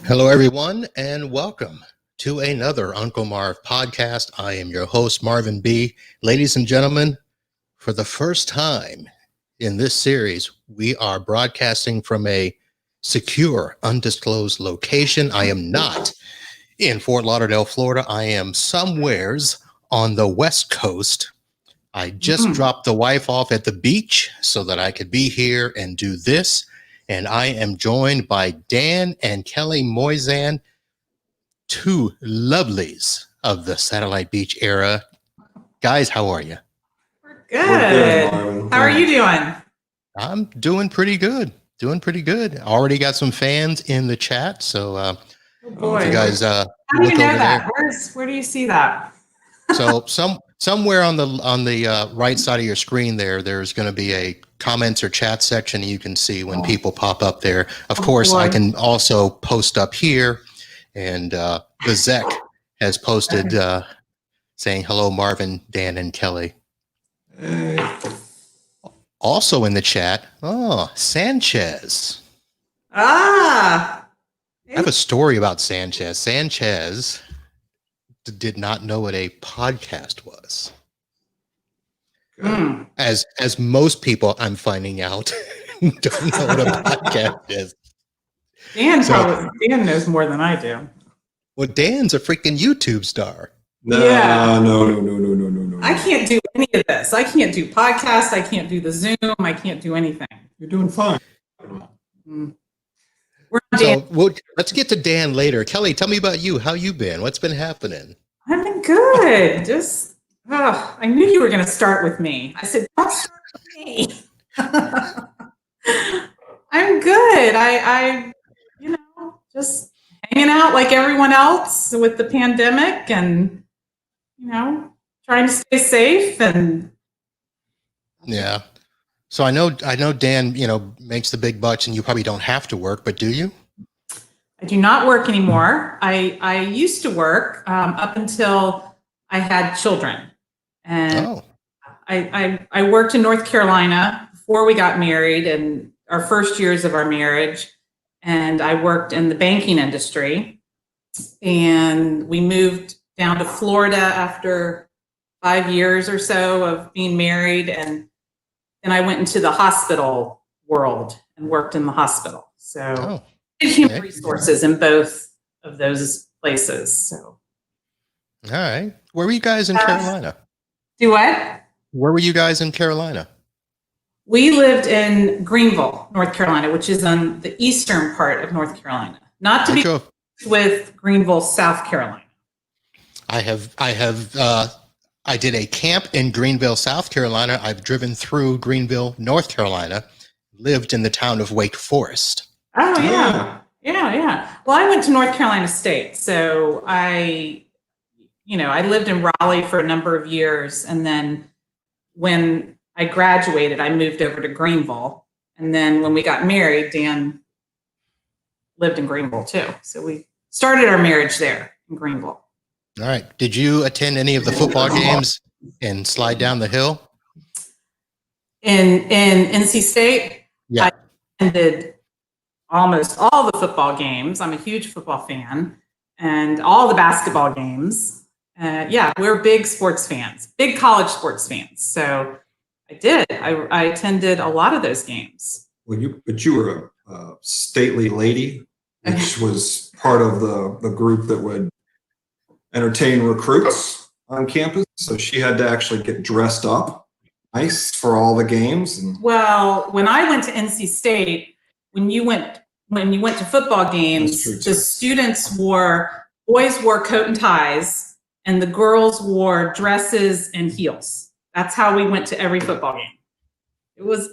Hello, everyone, and welcome to another Uncle Marv podcast. I am your host, Marvin B. Ladies and gentlemen, for the first time in this series, we are broadcasting from a secure, undisclosed location. I am not in Fort Lauderdale, Florida. I am somewheres on the West Coast. I just dropped the wife off at the beach so that I could be here and do this. And I am joined by Dan and Kelly Moisand, two lovelies of the Satellite Beach era. Guys, how are you? We're good. How are you doing? I'm doing pretty good. Already got some fans in the chat. So, oh boy. You guys, how do you know that? Where do you see that? So somewhere on the right side of your screen there's going to be a comments or chat section. You can see when people pop up there. Of course, I can also post up here, and the Zek has posted saying hello, Marvin, Dan, and Kelly. Also in the chat, Sanchez. I have a story about Sanchez. Sanchez did not know what a podcast was. As most people I'm finding out don't know what a podcast is. Dan knows more than I do. Well, Dan's a freaking YouTube star. No. I can't do any of this. I can't do podcasts. I can't do the Zoom. I can't do anything. You're doing fine. Let's get to Dan later. Kelly, tell me about you. How you been? What's been happening? I've been good. I knew you were going to start with me. I said, don't start with me. I'm good. I just hanging out like everyone else with the pandemic and, trying to stay safe and. Yeah. So I know Dan, makes the big bucks and you probably don't have to work, but do you? I do not work anymore. I used to work up until I had children. And I worked in North Carolina before we got married and our first years of our marriage. And I worked in the banking industry. And we moved down to Florida after 5 years or so of being married. And then I went into the hospital world and worked in the hospital. So human resources in both of those places. So. All right. Where were you guys in Carolina? Do what? Where were you guys in Carolina? We lived in Greenville, North Carolina, which is on the eastern part of North Carolina. Not to be with Greenville, South Carolina. I did a camp in Greenville, South Carolina. I've driven through Greenville, North Carolina, lived in the town of Wake Forest. Oh, yeah. Yeah. Well, I went to North Carolina State. So I lived in Raleigh for a number of years. And then when I graduated, I moved over to Greenville. And then when we got married, Dan lived in Greenville too. So we started our marriage there in Greenville. All right. Did you attend any of the football games and slide down the hill? In NC State? Yeah. I attended almost all the football games. I'm a huge football fan. And all the basketball games. We're big sports fans, big college sports fans. So I did. I attended a lot of those games. Well, you were a stately lady, which was part of the group that would entertain recruits on campus. So she had to actually get dressed up nice for all the games. Well, when I went to NC State, when you went to football games, the students boys wore coat and ties, and the girls wore dresses and heels. That's how we went to every football game.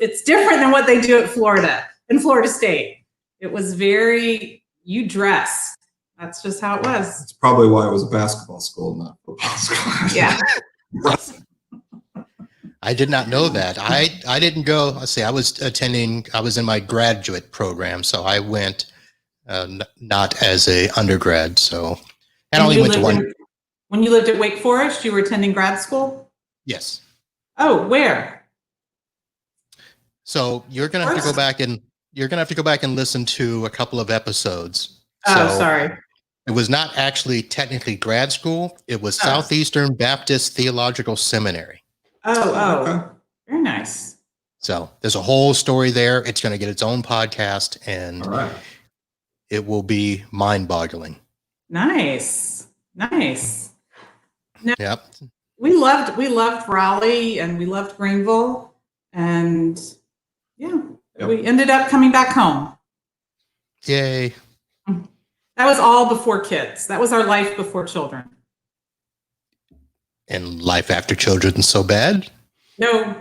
It's different than what they do at Florida, in Florida State. It was very, you dressed. That's just how it was. It's probably why it was a basketball school, not a football school. Yeah. I did not know that. I didn't go. Let's see. I was in my graduate program, so I went not as a undergrad. So I only went to one. When you lived at Wake Forest, you were attending grad school? Yes. Oh, where? So you're gonna have to go back and listen to a couple of episodes. Oh, sorry. It was not actually technically grad school. It was Southeastern Baptist Theological Seminary. Oh, Okay. Very nice. So there's a whole story there. It's going to get its own podcast, and it will be mind-boggling. Nice. Now, Yep. We loved Raleigh, and we loved Greenville, and we ended up coming back home. Yay. That was all before kids. That was our life before children. And life after children so bad? No.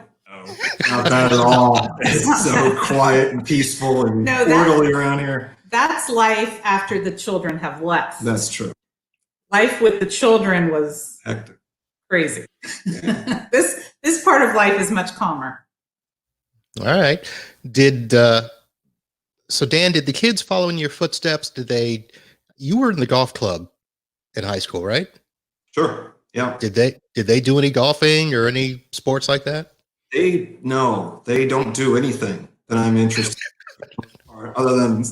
Not bad at all. It's so quiet and peaceful and orderly around here. That's life after the children have left. That's true. Life with the children was hectic, crazy. Yeah. This part of life is much calmer. All right. So Dan, did the kids follow in your footsteps? You were in the golf club in high school, right? Sure. Yeah. Did they do any golfing or any sports like that? No, they don't do anything that I'm interested in. Other than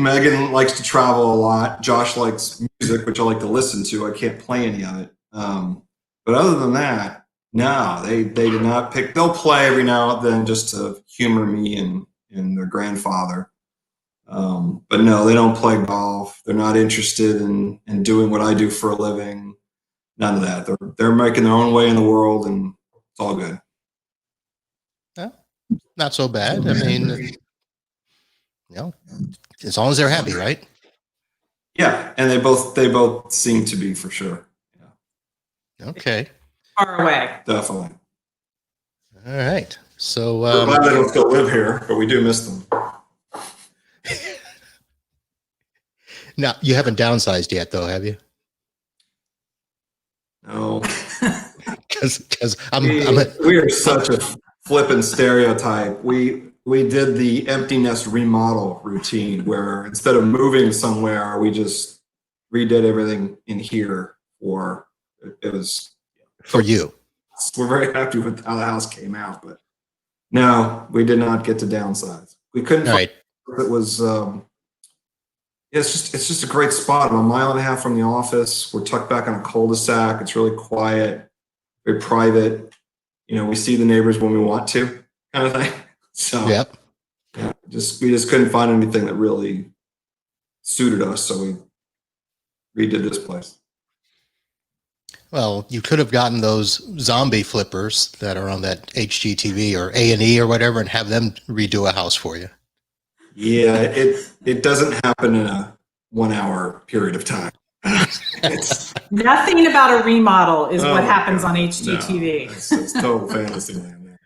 Megan likes to travel a lot. Josh likes music, which I like to listen to. I can't play any of it. But other than that, no, they did not pick. They'll play every now and then just to humor me and their grandfather. But no, they don't play golf. They're not interested in doing what I do for a living. None of that. They're making their own way in the world, and it's all good. Well, not so bad. I mean, as long as they're happy, right? Yeah, and they both seem to be, for sure. Yeah. Okay. Far away. Definitely. All right. So we're glad they don't still live here, but we do miss them. Now, you haven't downsized yet, though, have you? No. Because we are such a flippant stereotype. We did the empty nest remodel routine where instead of moving somewhere, we just redid everything in here. It was for you. We're very happy with how the house came out, but no, we did not get to downsize. We couldn't. All right. It was. It's just a great spot. I'm a mile and a half from the office. We're tucked back on a cul-de-sac. It's really quiet, very private. We see the neighbors when we want to, kind of thing. So yep. Yeah, we just couldn't find anything that really suited us, so we redid this place. Well, you could have gotten those zombie flippers that are on that HGTV or A&E or whatever, and have them redo a house for you. Yeah, it doesn't happen in a 1 hour period of time. Nothing about a remodel is what happens on HGTV. No, it's total fantasy land.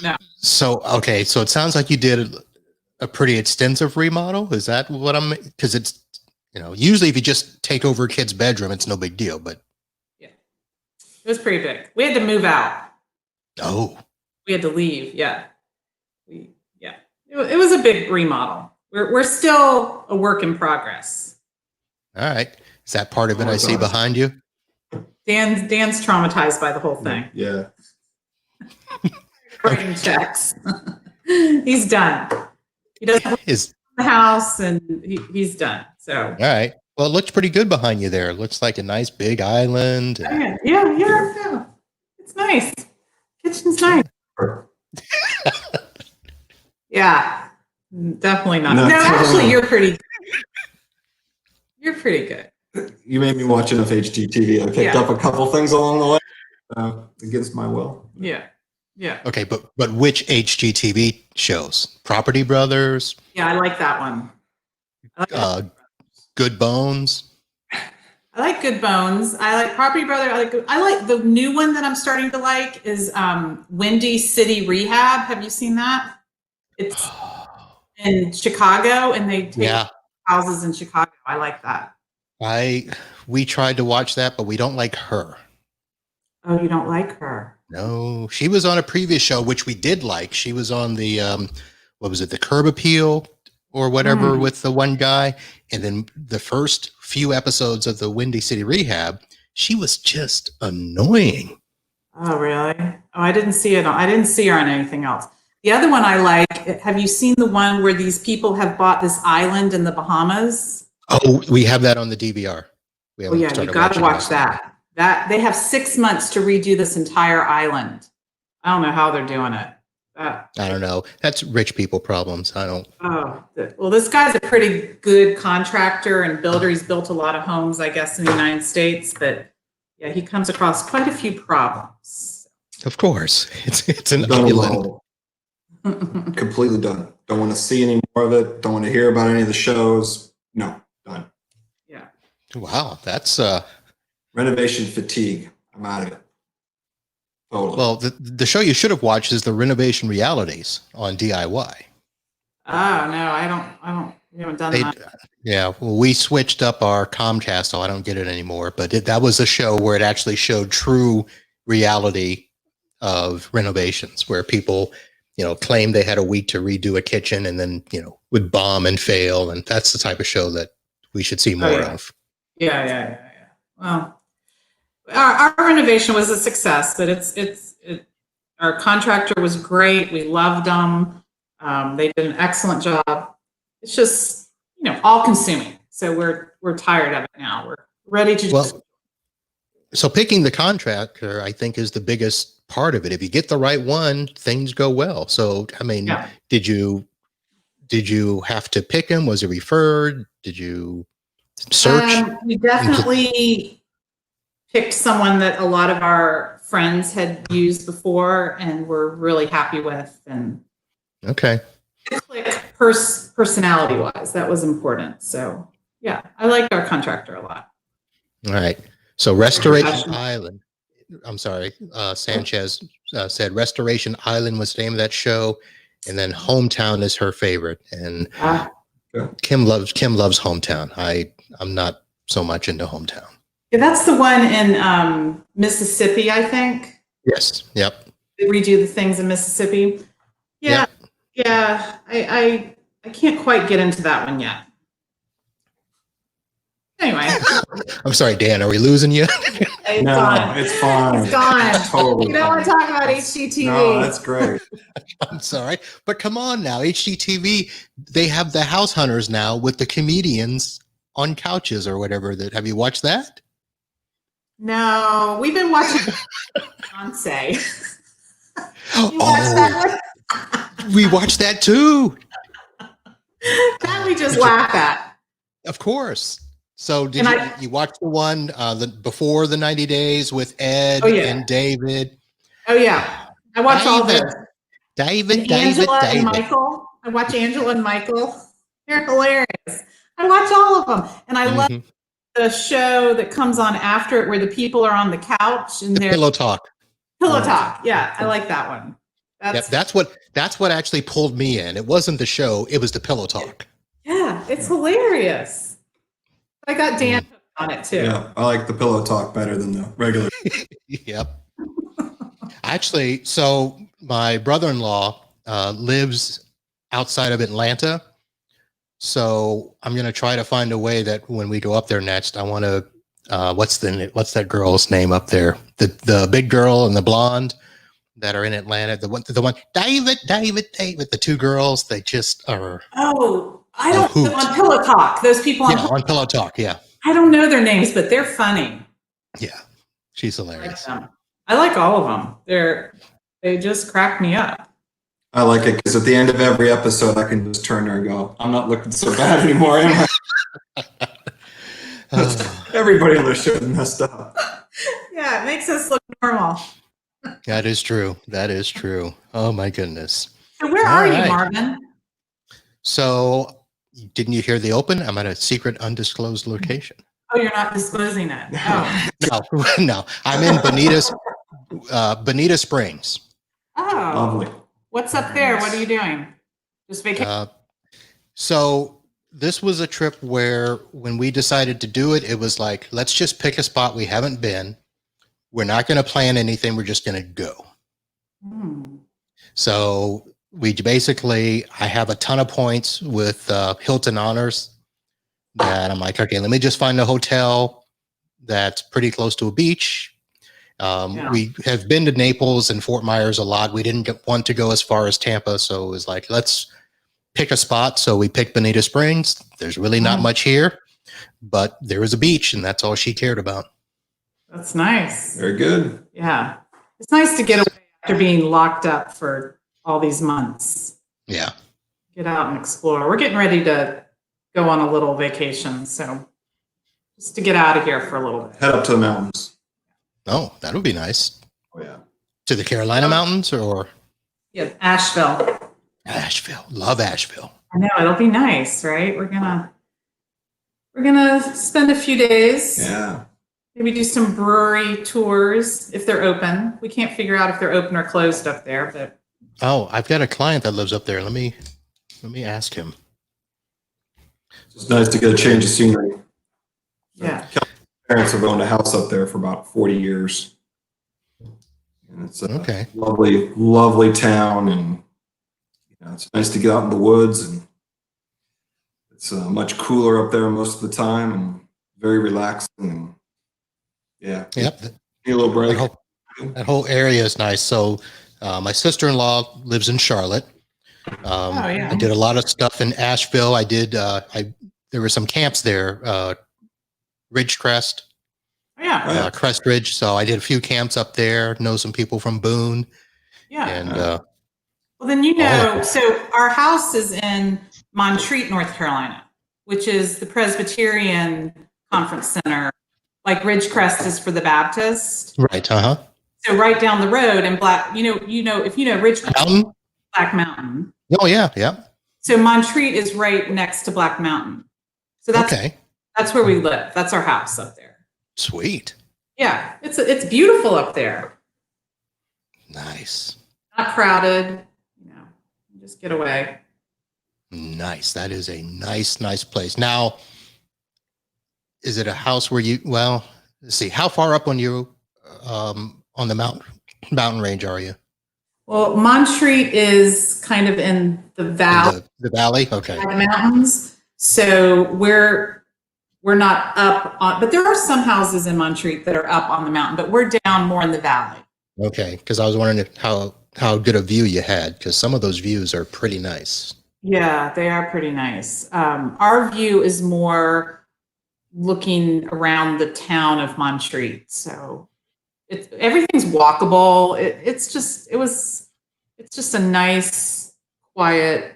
No. So it sounds like you did a pretty extensive remodel. Is that what because it's, usually if you just take over a kid's bedroom, it's no big deal, but. Yeah. It was pretty big. We had to move out. Oh. We had to leave. Yeah. It was a big remodel. We're still a work in progress. All right. Is that part of it I see behind you? Dan's traumatized by the whole thing. Yeah. Writing checks. He's done. He doesn't the house, and he's done. So. All right. Well, it looks pretty good behind you there. It looks like a nice big island. Yeah. It's nice. Kitchen's nice. Yeah, definitely not. No, actually, you're pretty good. You made me watch enough HGTV. I picked up a couple things along the way against my will. Yeah. Okay, but which HGTV shows? Property Brothers? Yeah, I like that one. Good Bones? I like Good Bones. I like Property Brother. I like the new one that I'm starting to like is Windy City Rehab. Have you seen that? It's in Chicago, and they take houses in Chicago. I like that. We tried to watch that, but we don't like her. Oh, you don't like her? No, she was on a previous show, which we did like. She was on the, what was it, the Curb Appeal or whatever with the one guy. And then the first few episodes of the Windy City Rehab, she was just annoying. Oh, really? Oh, I didn't see it. I didn't see her on anything else. The other one I like, have you seen the one where these people have bought this island in the Bahamas? Oh, we have that on the DVR. Oh, yeah, you got to watch that. They have 6 months to redo this entire island. I don't know how they're doing it. I don't know. That's rich people problems. I don't. Oh, well, this guy's a pretty good contractor and builder. He's built a lot of homes, I guess, in the United States. But yeah, he comes across quite a few problems. Of course, it's an island. Completely done. Don't want to see any more of it. Don't want to hear about any of the shows. No, done. Yeah. Wow, that's renovation fatigue. I'm out of it. Totally. Well, the show you should have watched is the Renovation Realities on DIY. Oh, no, I don't. We haven't done that. Yeah, well, we switched up our Comcast, so I don't get it anymore. But that was a show where it actually showed true reality of renovations, where people, claimed they had a week to redo a kitchen and then, would bomb and fail. And that's the type of show that we should see more of. Yeah. Well, our renovation was a success, but our contractor was great. We loved them. They did an excellent job. It's just, all consuming. So we're tired of it now. We're ready to so picking the contractor, I think, is the biggest part of it. If you get the right one, things go well. So, I mean, did you have to pick him? Was it referred? Did you search? We definitely picked someone that a lot of our friends had used before and were really happy with. And okay. Click personality wise, that was important. So yeah, I liked our contractor a lot. All right. So Restoration Island. I'm sorry. Sanchez said Restoration Island was the name of that show, and then Hometown is her favorite. And Kim loves Hometown. I'm not so much into Hometown. Yeah, that's the one in Mississippi, I think. Yes. Yep. They redo the things in Mississippi. Yeah. Yep. Yeah. I can't quite get into that one yet. Anyway. I'm sorry, Dan. Are we losing you? It's gone. It's fine. It's gone. Totally. You don't want to talk about HGTV. No, that's great. I'm sorry. But come on now. HGTV, they have the House Hunters now with the comedians on couches or whatever. Have you watched that? No, we've been watching Beyonce. We watched that too. That we just laugh at. Of course. So did you watch the one before the 90 days with Ed and David? Oh yeah. I watch all of them. David, and Michael. I watch Angela and Michael. They're hilarious. I watch all of them. And I love the show that comes on after it where the people are on the couch and they're Pillow Talk. Pillow Talk. Yeah, I like that one. That's what actually pulled me in. It wasn't the show, it was the Pillow Talk. Yeah, it's hilarious. I got Dan on it too. Yeah, I like the Pillow Talk better than the regular. Yep. Actually, so my brother-in-law lives outside of Atlanta. So I'm going to try to find a way that when we go up there next, I want to, what's that girl's name up there? The big girl and the blonde that are in Atlanta. The one, David, the two girls, they just are. Oh, I don't know. On Pillow Talk, those people on Pillow Talk. Yeah. I don't know their names, but they're funny. Yeah. She's hilarious. I like all of them. They just crack me up. I like it because at the end of every episode, I can just turn there and go, I'm not looking so bad anymore, am I? Everybody on the show messed up. Yeah, it makes us look normal. That is true. Oh, my goodness. So where are you, Marvin? So didn't you hear the open? I'm at a secret undisclosed location. Oh, you're not disclosing it. Oh. No. I'm in Bonita Springs. Oh, lovely. What's up there? What are you doing? Just vacation? So this was a trip where when we decided to do it, it was like, let's just pick a spot we haven't been. We're not going to plan anything. We're just going to go. So we basically, I have a ton of points with Hilton Honors that I'm like, okay, let me just find a hotel that's pretty close to a beach. We have been to Naples and Fort Myers a lot. We didn't want to go as far as Tampa. So it was like, let's pick a spot. So we picked Bonita Springs. There's really not much here, but there was a beach, and that's all she cared about. That's nice. Very good. Yeah. It's nice to get away after being locked up for all these months. Yeah. Get out and explore. We're getting ready to go on a little vacation. So just to get out of here for a little bit. Head up to the mountains. Oh, that would be nice. Oh, yeah. To the Carolina mountains or? Yeah, Asheville. Asheville. Love Asheville. I know, it'll be nice, right? We're gonna spend a few days. Yeah. Maybe do some brewery tours if they're open. We can't figure out if they're open or closed up there, but Oh, I've got a client that lives up there. Let me ask him. It's nice to get a change of scenery. yeah. Parents have owned a house up there for about 40 years. And it's a Okay. lovely, lovely town. And it's nice to get out in the woods. And it's much cooler up there most of the time and very relaxing. And yeah. Yep. Need a little break. That whole area is nice. So my sister-in-law lives in Charlotte. I did a lot of stuff in Asheville. I did. There were some camps there, Ridgecrest, Crest Ridge. So I did a few camps up there. Know some people from Boone. Yeah. And well, then so our house is in Montreat, North Carolina, which is the Presbyterian Conference Center. Like Ridgecrest is for the Baptist. Right. So right down the road in Black, if you know Ridgecrest, Mountain? Black Mountain. Oh yeah, yeah. So Montreat is right next to Black Mountain. So that's where we live. That's our house up there. Sweet. Yeah, it's beautiful up there. Nice. Not crowded. Just get away. Nice. That is a nice place. Now, is it a house where let's see, how far up on the mountain range are you? Well, Montreat is kind of in the valley. The valley? Okay. The mountains. So we're not up on, but there are some houses in Montreat that are up on the mountain, but we're down more in the valley. Okay. Because I was wondering how good a view you had, because some of those views are pretty nice. Yeah, they are pretty nice. Our view is more looking around the town of Montreat. So everything's walkable. It's just a nice, quiet,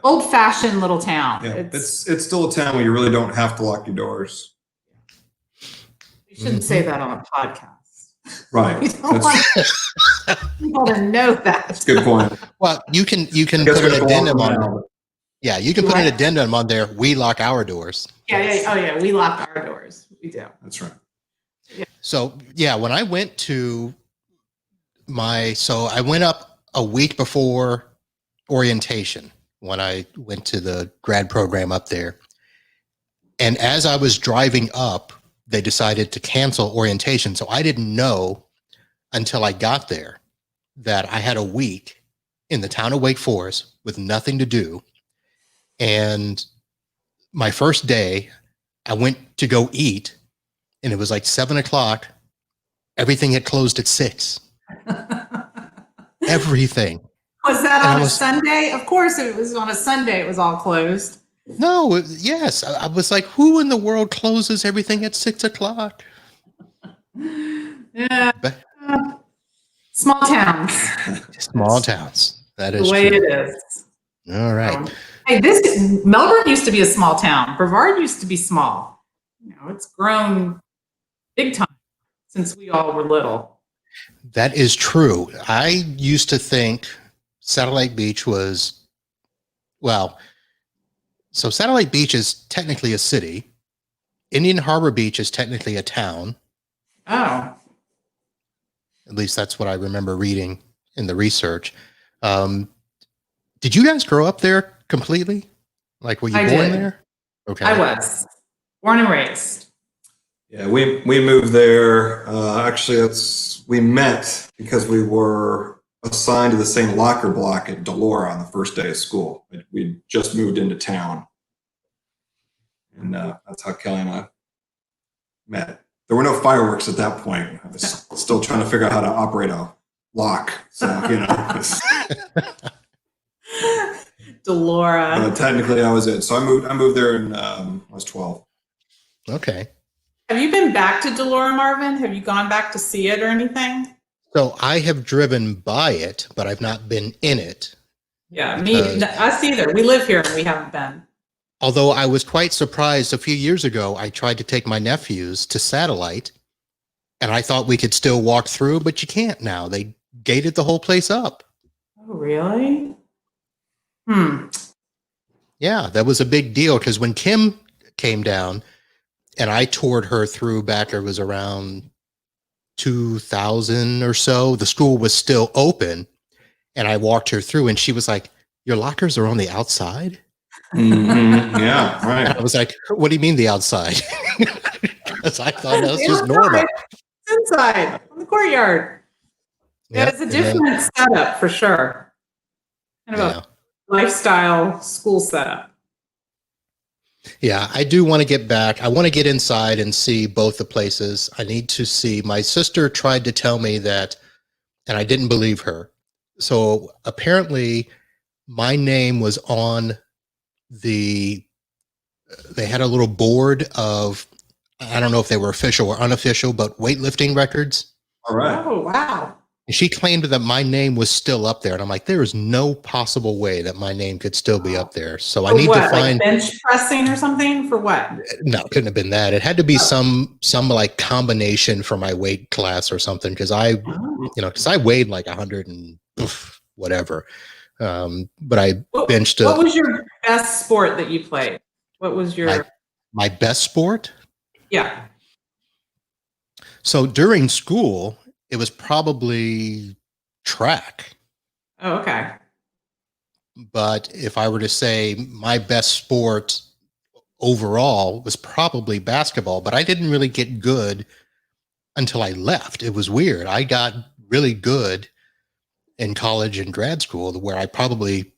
old-fashioned little town. Yeah, it's still a town where you really don't have to lock your doors. You shouldn't say that on a podcast. Right. You don't want people to know that. That's a good point. Well, you can put an addendum on. Yeah, you can put an addendum on there. We lock our doors. Yeah. Oh yeah, we lock our doors. We do. That's right. Yeah. So yeah, when I went to I went up a week before orientation when I went to the grad program up there. And as I was driving up, they decided to cancel orientation. So I didn't know until I got there that I had a week in the town of Wake Forest with nothing to do. And my first day, I went to go eat, and it was like 7:00. Everything had closed at 6. Everything. Was that on a Sunday? Of course, it was on a Sunday. It was all closed. No, yes. I was like, who in the world closes everything at 6:00? Yeah. Small towns. Small towns. That is the way true. it is. All right. Hey, Melbourne used to be a small town. Brevard used to be small. It's grown big time since we all were little. That is true. I used to think Satellite Beach was, so Satellite Beach is technically a city. Indian Harbor Beach is technically a town. Oh. At least that's what I remember reading in the research. Did you guys grow up there completely? Like, were you I born did. there? Okay. I was born and raised. Yeah, we moved there. Actually, we met because we were assigned to the same locker block at Delora on the first day of school. We just moved into town, and that's how Kelly and I met. There were no fireworks at that point. I was still trying to figure out how to operate a lock, so Delora. technically, I was it. So I moved there, and I was 12. Okay. Have you been back to Delora, Marvin? Have you gone back to see it or anything? So I have driven by it, but I've not been in it. Yeah, us either. We live here and we haven't been. Although I was quite surprised a few years ago, I tried to take my nephews to Satellite, and I thought we could still walk through, but you can't now. They gated the whole place up. Oh, really? Yeah, that was a big deal because when Kim came down and I toured her through back, it was around 2000 or so, the school was still open, and I walked her through and she was like, "Your lockers are on the outside?" Mm-hmm. Yeah, right. And I was like, "What do you mean the outside?" Because I thought that was just normal. It's inside, on the courtyard. Yeah, it's a different setup for sure. Kind of a lifestyle school setup. Yeah, I do want to get back. I want to get inside and see both the places. I need to see. My sister tried to tell me that, and I didn't believe her. So apparently my name was on they had a little board of, I don't know if they were official or unofficial, but weightlifting records. All right. Oh, wow. And she claimed that my name was still up there. And I'm like, there is no possible way that my name could still be up there. So I need to find, like bench pressing or something for what? No, it couldn't have been that. It had to be some like combination for my weight class or something. Cause because I weighed like 100 and whatever. But I benched. What was your best sport that you played? What was your my best sport? Yeah. So during school, it was probably track. Oh, okay. But if I were to say my best sport overall was probably basketball, but I didn't really get good until I left. It was weird. I got really good in college and grad school where I probably,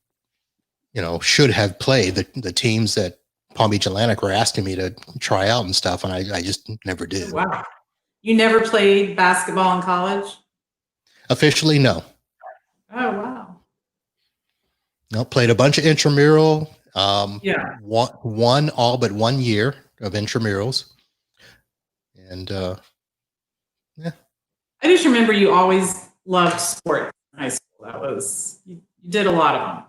should have played the teams that Palm Beach Atlantic were asking me to try out and stuff. And I just never did. Wow. You never played basketball in college? Officially, no. Oh, wow. No, played a bunch of intramural. Won all but 1 year of intramurals. And I just remember you always loved sports in high school. You did a lot of them.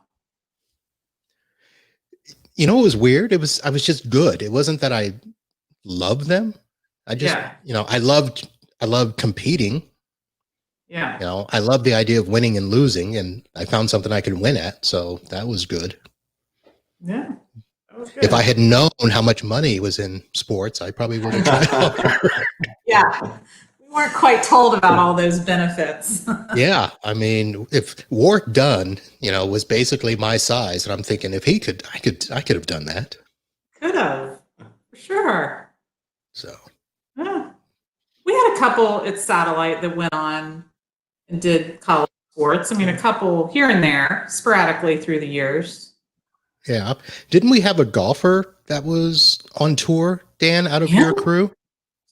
It was weird. I was just good. It wasn't that I loved them. I just, I loved competing. Yeah. I loved the idea of winning and losing, and I found something I could win at. So that was good. Yeah. That was good. If I had known how much money was in sports, I probably would have tried harder. Yeah. We weren't quite told about all those benefits. Yeah. I mean, if Warwick Dunn, was basically my size, and I'm thinking if he could, I could have done that. Could have, for sure. So. Yeah. We had a couple at Satellite that went on and did college sports. I mean, a couple here and there, sporadically through the years. Yeah. Didn't we have a golfer that was on tour, Dan, out of your crew?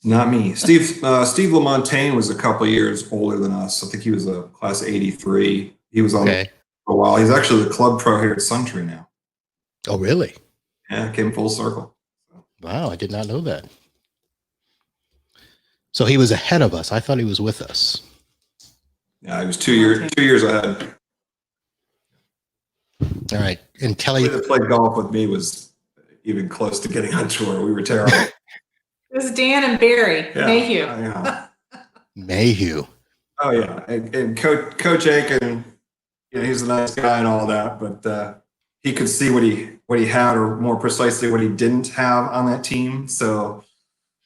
Not me. Steve LaMontagne was a couple of years older than us. I think he was a class 83. He was on for a while. He's actually the club pro here at Suntree now. Oh, really? Yeah, came full circle. Wow, I did not know that. So he was ahead of us. I thought he was with us. Yeah, he was 2 years ahead. All right. And Kelly that played golf with me was even close to getting on tour. We were terrible. It was Dan and Barry Mayhew. Mayhew. Oh yeah, and Coach Aiken, he's a nice guy and all that, but he could see what he had, or more precisely, what he didn't have on that team. So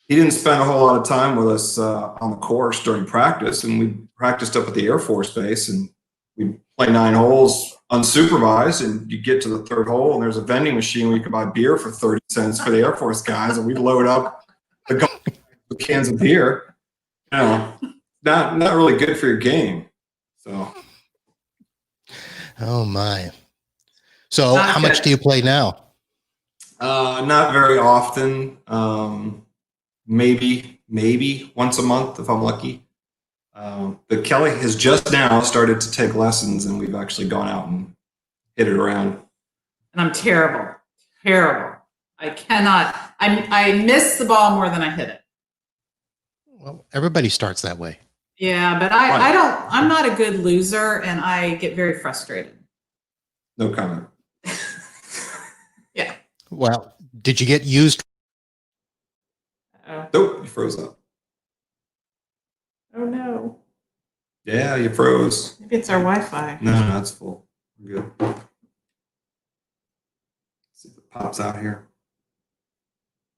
he didn't spend a whole lot of time with us on the course during practice, and we practiced up at the Air Force Base, and we'd play 9 holes unsupervised, and you get to the third hole and there's a vending machine where you can buy beer for 30 cents for the Air Force guys, and we load up the cans of beer. You know, not really good for your game. So. Oh my. So how much do you play now? Not very often. Maybe once a month if I'm lucky. But Kelly has just now started to take lessons, and we've actually gone out and hit it around. And I'm terrible. I cannot. I miss the ball more than I hit it. Well, everybody starts that way. Yeah, but I'm not a good loser, and I get very frustrated. No comment. Yeah. Well, did you get used? Nope, you froze up. Oh no. Yeah, you froze. Maybe it's our Wi-Fi. No, it's full. We're good. Let's see if it pops out here.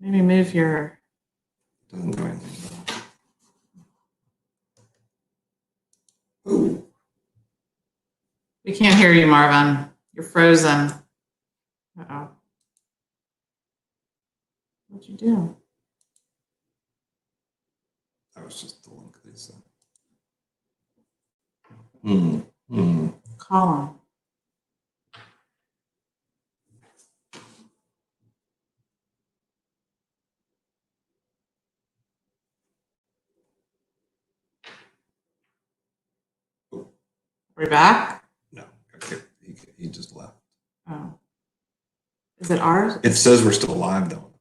Maybe move your. Doesn't do anything. Ooh. We can't hear you, Marvin. You're frozen. Uh-oh. What'd you do? That was just the link they sent. Call him. We're back? No, okay. He just left. Oh. Is it ours? It says we're still live though.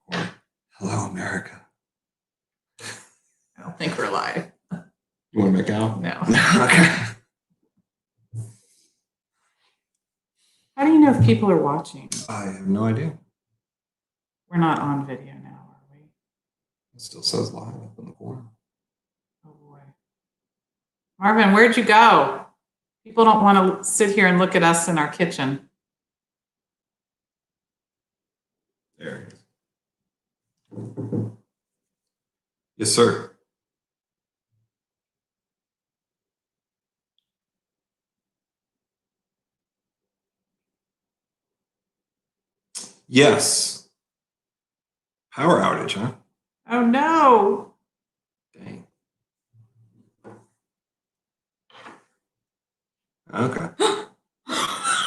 Hello, America. I don't think we're live. You want to make out? No. Okay. How do you know if people are watching? I have no idea. We're not on video now, are we? It still says live up in the corner. Oh boy. Marvin, where'd you go? People don't want to sit here and look at us in our kitchen. There he is. Yes, sir. Yes. Power outage, huh? Oh no. Dang. Okay.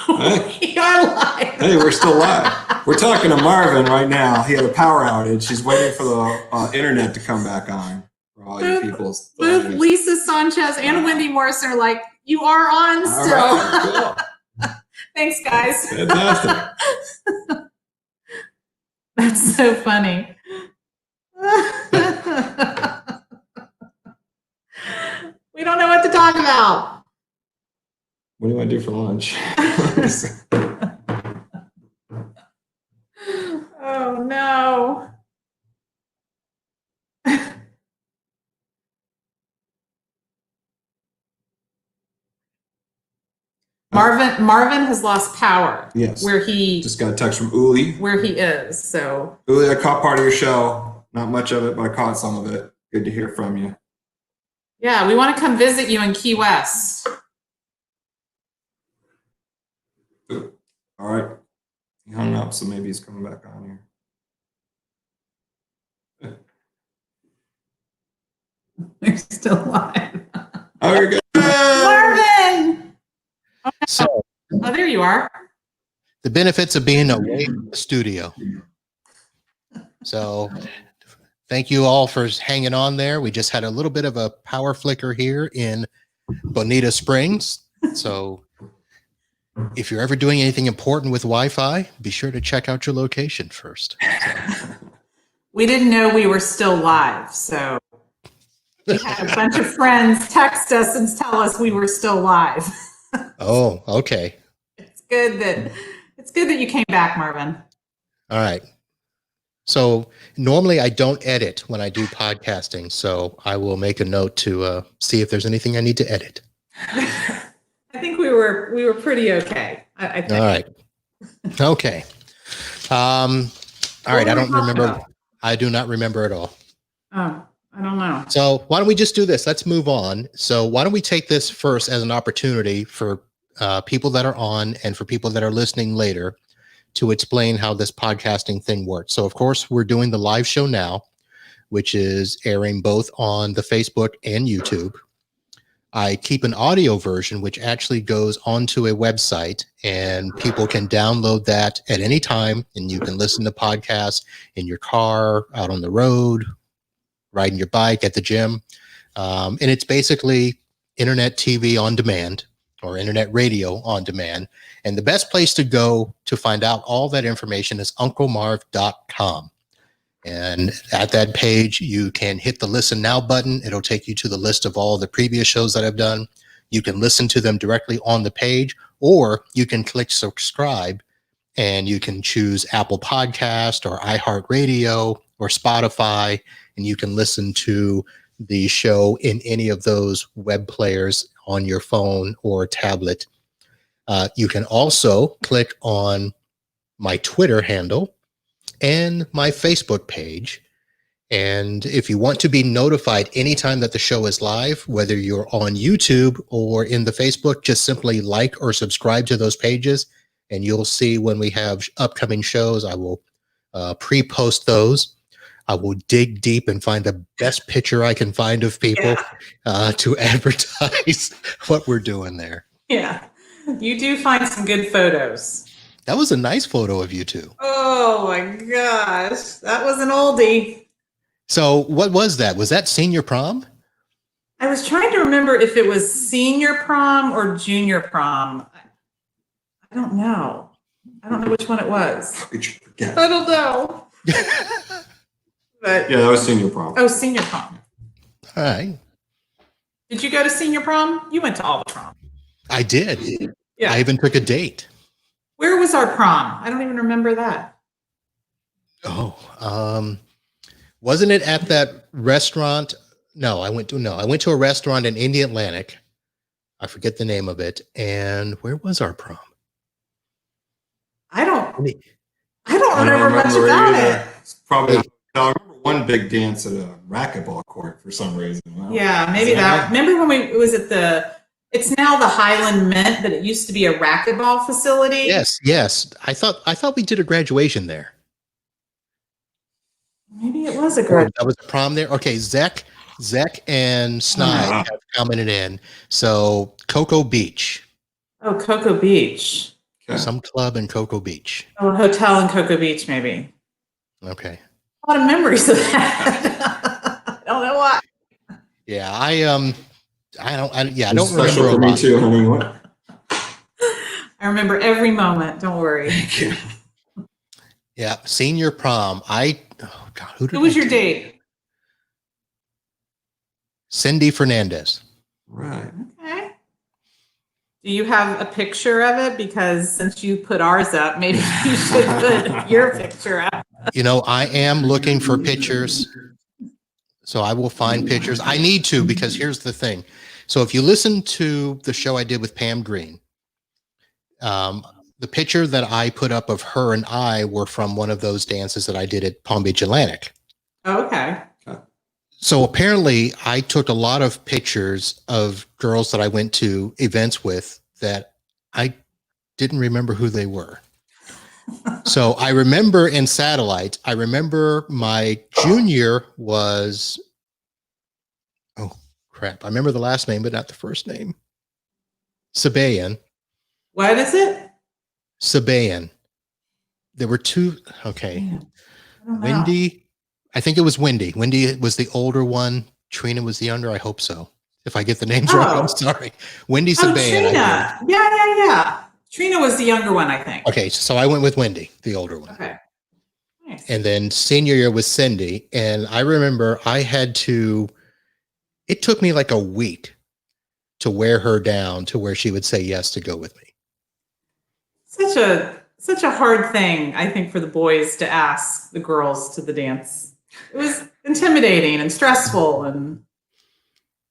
Hey. We are live. Hey, we're still live. We're talking to Marvin right now. He had a power outage. He's waiting for the internet to come back on. For all you people. Both Lisa Sanchez and Wendy Morrison are like, you are on still. All right, cool. Thanks, guys. Fantastic. That's so funny. We don't know what to talk about. What do you want to do for lunch? Oh no. Marvin has lost power. Yes. Where he just got a text from Uli. Where he is. So Uli, I caught part of your show. Not much of it, but I caught some of it. Good to hear from you. Yeah, we want to come visit you in Key West. All right. He hung up, so maybe he's coming back on here. We're still live. Oh, you're good. Marvin! So, oh, there you are. The benefits of being away from the studio. So, thank you all for hanging on there. We just had a little bit of a power flicker here in Bonita Springs. So, if you're ever doing anything important with Wi-Fi, be sure to check out your location first. So. We didn't know we were still live, so we had a bunch of friends text us and tell us we were still live. Oh, okay. It's good that you came back, Marvin. All right. So normally I don't edit when I do podcasting, so I will make a note to see if there's anything I need to edit. I think we were pretty okay. I think. All right. Okay. All right. I don't remember. I do not remember at all. Oh, I don't know. So why don't we just do this? Let's move on. So why don't we take this first as an opportunity for people that are on and for people that are listening later to explain how this podcasting thing works. So, of course, we're doing the live show now, which is airing both on the Facebook and YouTube. I keep an audio version, which actually goes onto a website, and people can download that at any time, and you can listen to podcasts in your car, out on the road, riding your bike, at the gym. And it's basically internet TV on demand or internet radio on demand. And the best place to go to find out all that information is unclemarv.com. And at that page, you can hit the listen now button. It'll take you to the list of all the previous shows that I've done. You can listen to them directly on the page, or you can click subscribe and you can choose Apple Podcast or iHeartRadio or Spotify, and you can listen to the show in any of those web players on your phone or tablet. You can also click on my Twitter handle and my Facebook page. And if you want to be notified anytime that the show is live, whether you're on YouTube or in the Facebook, just simply like or subscribe to those pages, and you'll see when we have upcoming shows. I will pre-post those. I will dig deep and find the best picture I can find of people to advertise what we're doing there. Yeah, you do find some good photos. That was a nice photo of you two. Oh my gosh, that was an oldie. So what was that? Was that senior prom? I was trying to remember if it was senior prom or junior prom. I don't know. I don't know which one it was. How could you forget? I don't know. But Yeah, that was senior prom. oh, senior prom. All right. Did you go to senior prom? You went to all the prom. I did. Yeah. I even took a date. Where was our prom? I don't even remember that. Oh, wasn't it at that restaurant? No, I went to a restaurant in Indian Atlantic. I forget the name of it. And where was our prom? I don't remember much about it. It's probably, I remember one big dance at a racquetball court for some reason. Wow. Yeah, maybe that. Remember when it was at it's now the Highland Mint, but it used to be a racquetball facility. Yes. I thought we did a graduation there. Maybe it was a graduation. That was a prom there. Okay, Zek and Snide have commented in. So Cocoa Beach. Oh, Cocoa Beach. Okay. Some club in Cocoa Beach. Oh, a hotel in Cocoa Beach, maybe. Okay. A lot of memories of that. I don't know why. Yeah, I don't It's remember special a for me lot. too. I mean, what? I remember every moment. Don't worry. Thank you. Yeah, senior prom. Who was your date? Cindy Fernandez. Right. Okay. Do you have a picture of it? Because since you put ours up, maybe you should put your picture up. You know, I am looking for pictures. So I will find pictures. I need to, because here's the thing. So if you listen to the show I did with Pam Green, the picture that I put up of her and I were from one of those dances that I did at Palm Beach Atlantic. Okay. So apparently I took a lot of pictures of girls that I went to events with that I didn't remember who they were. So I remember in satellite, I remember my junior was, oh crap. I remember the last name, but not the first name. Sabayan. What is it? Sabayan. There were two. Okay. I don't know. Wendy. I think it was Wendy. Wendy was the older one. Trina was the younger. I hope so. If I get the names wrong, I'm sorry. Wendy Oh, Sabayan. Trina. Yeah. Trina was the younger one, I think. Okay, so I went with Wendy, the older one. Okay. Nice. And then senior year was Cindy. And I remember it took me like a week to wear her down to where she would say yes to go with me. Such a hard thing, I think, for the boys to ask the girls to the dance. It was intimidating and stressful, and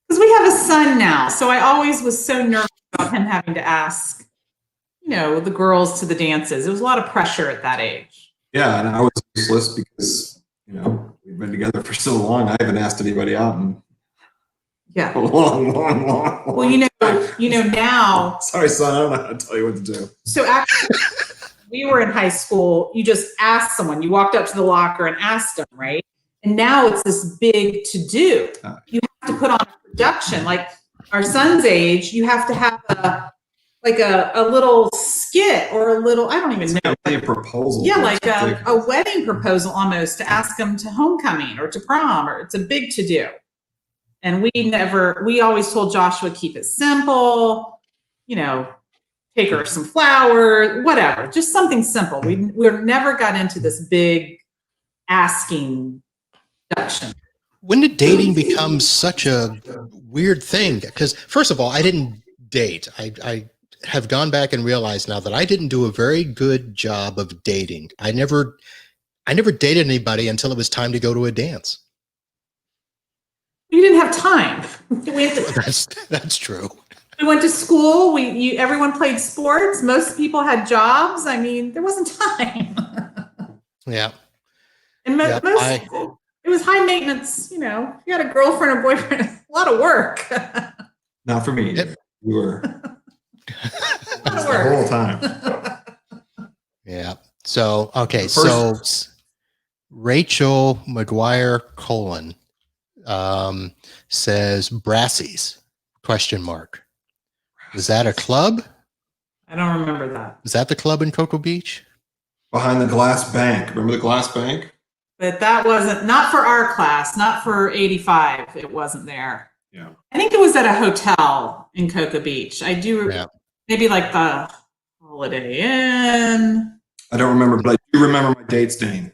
because we have a son now, so I always was so nervous about him having to ask, the girls to the dances. It was a lot of pressure at that age. Yeah, and I was useless because we've been together for so long. I haven't asked anybody out in Yeah. Long. Well, now. Sorry, son, I don't know how to tell you what to do. So actually, we were in high school. You just asked someone. You walked up to the locker and asked them, right? And now it's this big to do. You have to put on a production. Like our son's age, you have to have a little skit or a little, I don't even know. A proposal. Yeah, like a wedding proposal almost to ask them to homecoming or to prom, or it's a big to do. And we always told Joshua, keep it simple, take her some flowers, whatever, just something simple. We never got into this big asking production. When did dating become such a weird thing? Because first of all, I didn't date. I have gone back and realized now that I didn't do a very good job of dating. I never dated anybody until it was time to go to a dance. You didn't have time. That's true. We went to school. Everyone played sports. Most people had jobs. I mean, there wasn't time. Yeah. And it was high maintenance. You had a girlfriend or boyfriend. A lot of work. Not for me. Yep. You were the whole time. Yeah. So okay. So Rachel McGuire Colon says Brassies ? Was that a club? I don't remember that. Was that the club in Cocoa Beach? Behind the glass bank. Remember the glass bank? But that wasn't, not for our class, not for 85. It wasn't there. Yeah. I think it was at a hotel in Cocoa Beach. I do, maybe like the Holiday Inn. I don't remember, but I do remember my date's name.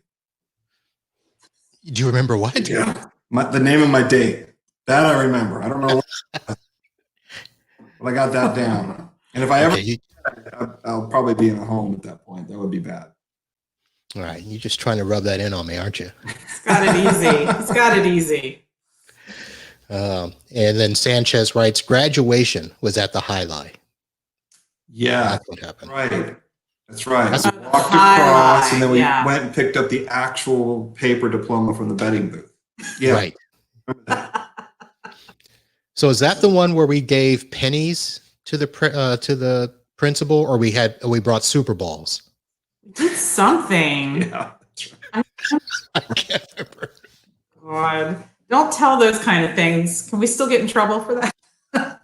Do you remember what? Yeah. The name of my date. That I remember. I don't know what, but I got that down. And if I I'll probably be in a home at that point. That would be bad. All right. You're just trying to rub that in on me, aren't you? It's got it easy. It's got it easy. And then Sanchez writes, graduation was at the High Line. Yeah. That's what happened. Right. That's right. We walked across and then we went and picked up the actual paper diploma from the betting booth. Yeah. Right. So is that the one where we gave pennies to the principal, or we brought Super Balls? We did something. Yeah, that's right. I can't remember. God, don't tell those kind of things. Can we still get in trouble for that?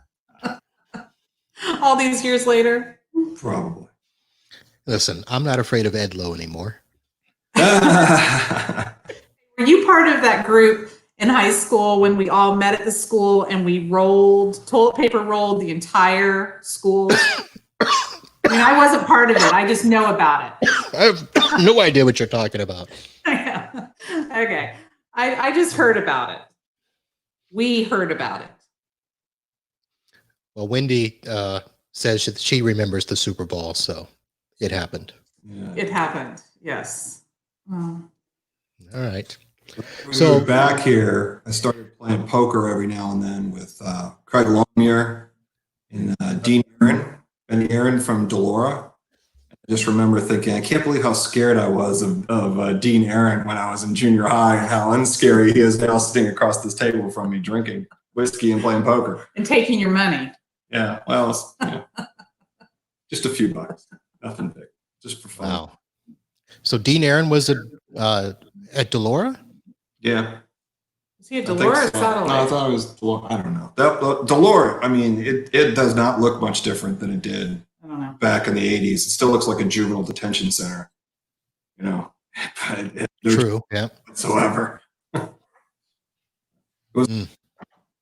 All these years later? Probably. Listen, I'm not afraid of Ed Lowe anymore. Were you part of that group in high school when we all met at the school and we toilet paper rolled the entire school? I mean, I wasn't part of it. I just know about it. I have no idea what you're talking about. Okay. I just heard about it. We heard about it. Well, Wendy says that she remembers the Super Bowl, so it happened. Yeah. It happened. Yes. All right. When we were back here, I started playing poker every now and then with Craig Longmuir and Dean Aaron from Delora. I just remember thinking, I can't believe how scared I was of Dean Aaron when I was in junior high, and how unscary he is now sitting across this table from me drinking whiskey and playing poker. And taking your money. Yeah, well, just a few bucks. Nothing big. Just for fun. Wow. So Dean Aaron was at Delora? Yeah. Is he a Delora or Satellite? No, I thought it was Delora. I don't know. Delora, I mean, it does not look much different than it did back in the 80s. It still looks like a juvenile detention center, True, yeah. Whatsoever. It was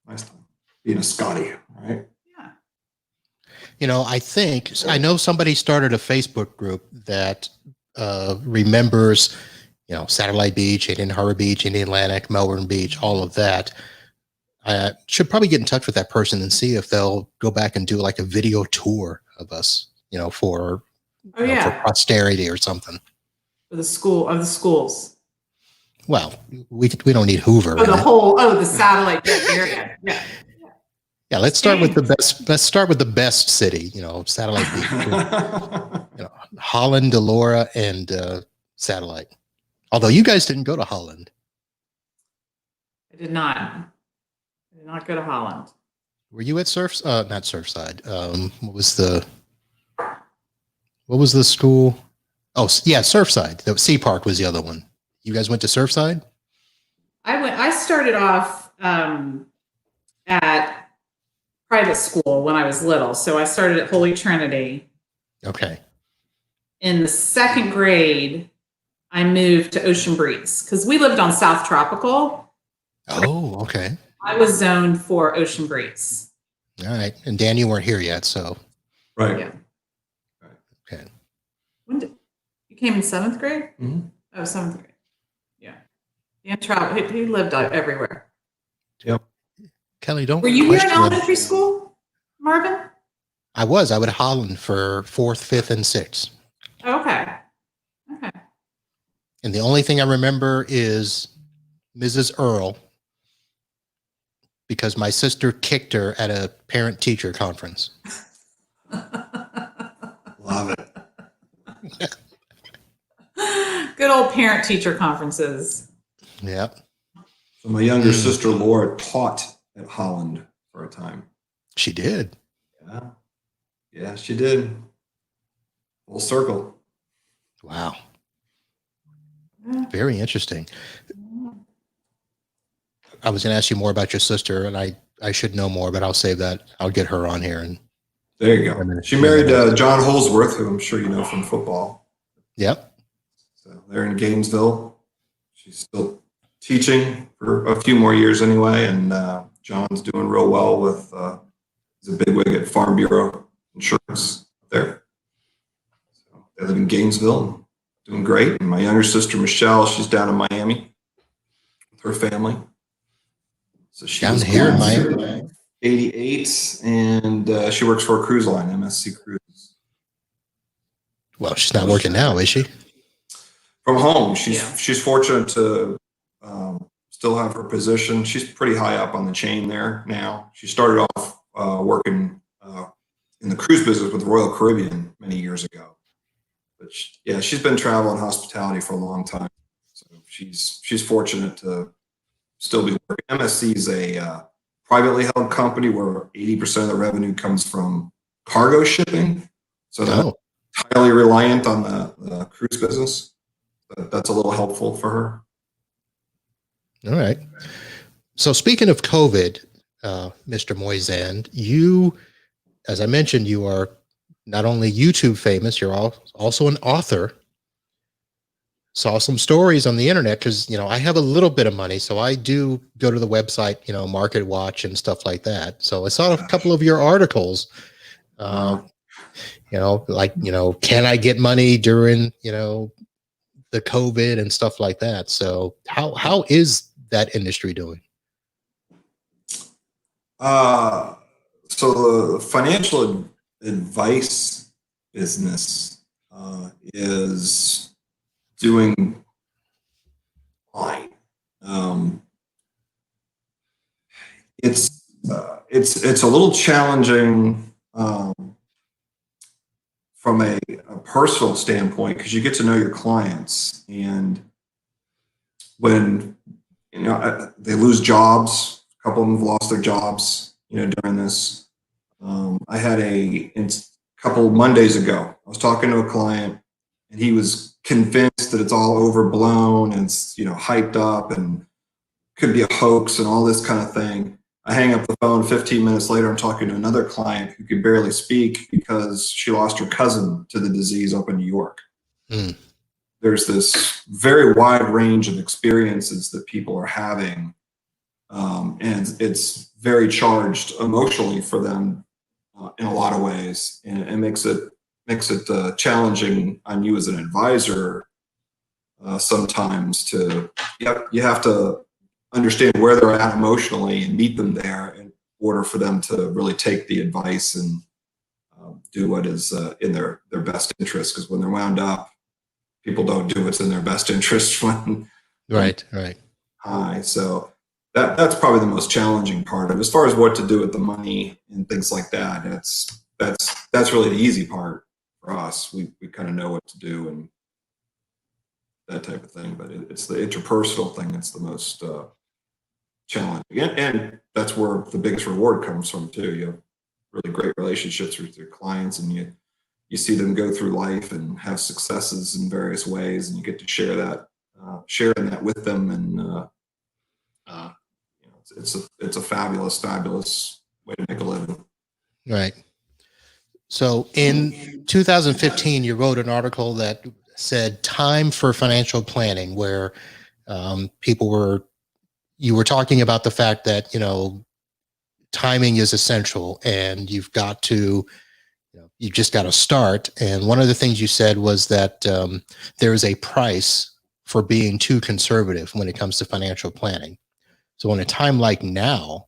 nice time being a Scotty, right? Yeah. I know somebody started a Facebook group that remembers, Satellite Beach, Indian Harbor Beach, Indian Atlantic, Melbourne Beach, all of that. I should probably get in touch with that person and see if they'll go back and do like a video tour of us, for posterity or something. For the schools. Well, we don't need Hoover. The satellite area. Yeah. Yeah, let's start with the best. Let's start with the best city, Satellite Beach. Holland, Delora, and Satellite. Although you guys didn't go to Holland. I did not. I did not go to Holland. Were you at not Surfside? What was the school? Oh, yeah, Surfside. The Sea Park was the other one. You guys went to Surfside? I started off at private school when I was little. So I started at Holy Trinity. Okay. In the second grade, I moved to Ocean Breeze because we lived on South Tropical. Oh, okay. I was zoned for Ocean Breeze. All right. And Dan, you weren't here yet, so. Right. Yeah. Okay. When did you came in seventh grade? Mhm. Oh, seventh grade. Yeah. Dan traveled. He lived everywhere. Yep. Kelly, don't. Were you here in question elementary school, Marvin? I was. I would Holland for 4th, 5th, and 6th. Okay. Okay. And the only thing I remember is Mrs. Earl, because my sister kicked her at a parent-teacher conference. Love it. Good old parent-teacher conferences. Yep. So my younger sister Laura taught at Holland for a time. She did. Yeah. Yeah, she did. Full circle. Wow. Very interesting. I was going to ask you more about your sister, and I should know more, but I'll save that. I'll get her on here. And there you go. She married John Holsworth, who I'm sure you know from football. Yep. So they're in Gainesville. She's still teaching for a few more years anyway, and John's doing real well with he's a bigwig at Farm Bureau Insurance there. So they live in Gainesville, doing great. And my younger sister Michelle, she's down in Miami with her family. So she's down here in Miami. 88, and she works for a cruise line, MSC Cruises. Well, she's not working now, is she? From home, she's fortunate to still have her position. She's pretty high up on the chain there now. She started off working in the cruise business with Royal Caribbean many years ago. But she's been traveling hospitality for a long time. So she's fortunate to still be working. MSC is a privately held company where 80% of the revenue comes from cargo shipping. So they're highly reliant on the cruise business. That's a little helpful for her. All right. So speaking of COVID, Mr. Moisand, you, as I mentioned, you are not only YouTube famous, you're also an author. Saw some stories on the internet because, I have a little bit of money, so I do go to the website, Market Watch and stuff like that. So I saw a couple of your articles, can I get money during, the COVID and stuff like that. So how is that industry doing? So the financial advice business is doing fine. It's a little challenging from a personal standpoint because you get to know your clients, and when they lose jobs, a couple of them have lost their jobs, during this. I had a couple Mondays ago, I was talking to a client, and he was convinced that it's all overblown and it's hyped up and could be a hoax and all this kind of thing. I hang up the phone. 15 minutes later, I'm talking to another client who could barely speak because she lost her cousin to the disease up in New York. There's this very wide range of experiences that people are having, and it's very charged emotionally for them in a lot of ways, and it makes it challenging on you as an advisor sometimes to you have to understand where they're at emotionally and meet them there in order for them to really take the advice and do what is in their best interest. Because when they're wound up, people don't do what's in their best interest when right. high. So that's probably the most challenging part of it. As far as what to do with the money and things like that, that's really the easy part for us. We kind of know what to do and that type of thing, but it's the interpersonal thing that's the most challenging. And that's where the biggest reward comes from too. You have really great relationships with your clients, and you see them go through life and have successes in various ways, and you get to sharing that with them. And it's a fabulous way to make a living. Right. So in 2015, you wrote an article that said "Time for Financial Planning," where you were talking about the fact that, timing is essential, and you've just got to start. And one of the things you said was that there is a price for being too conservative when it comes to financial planning. So in a time like now,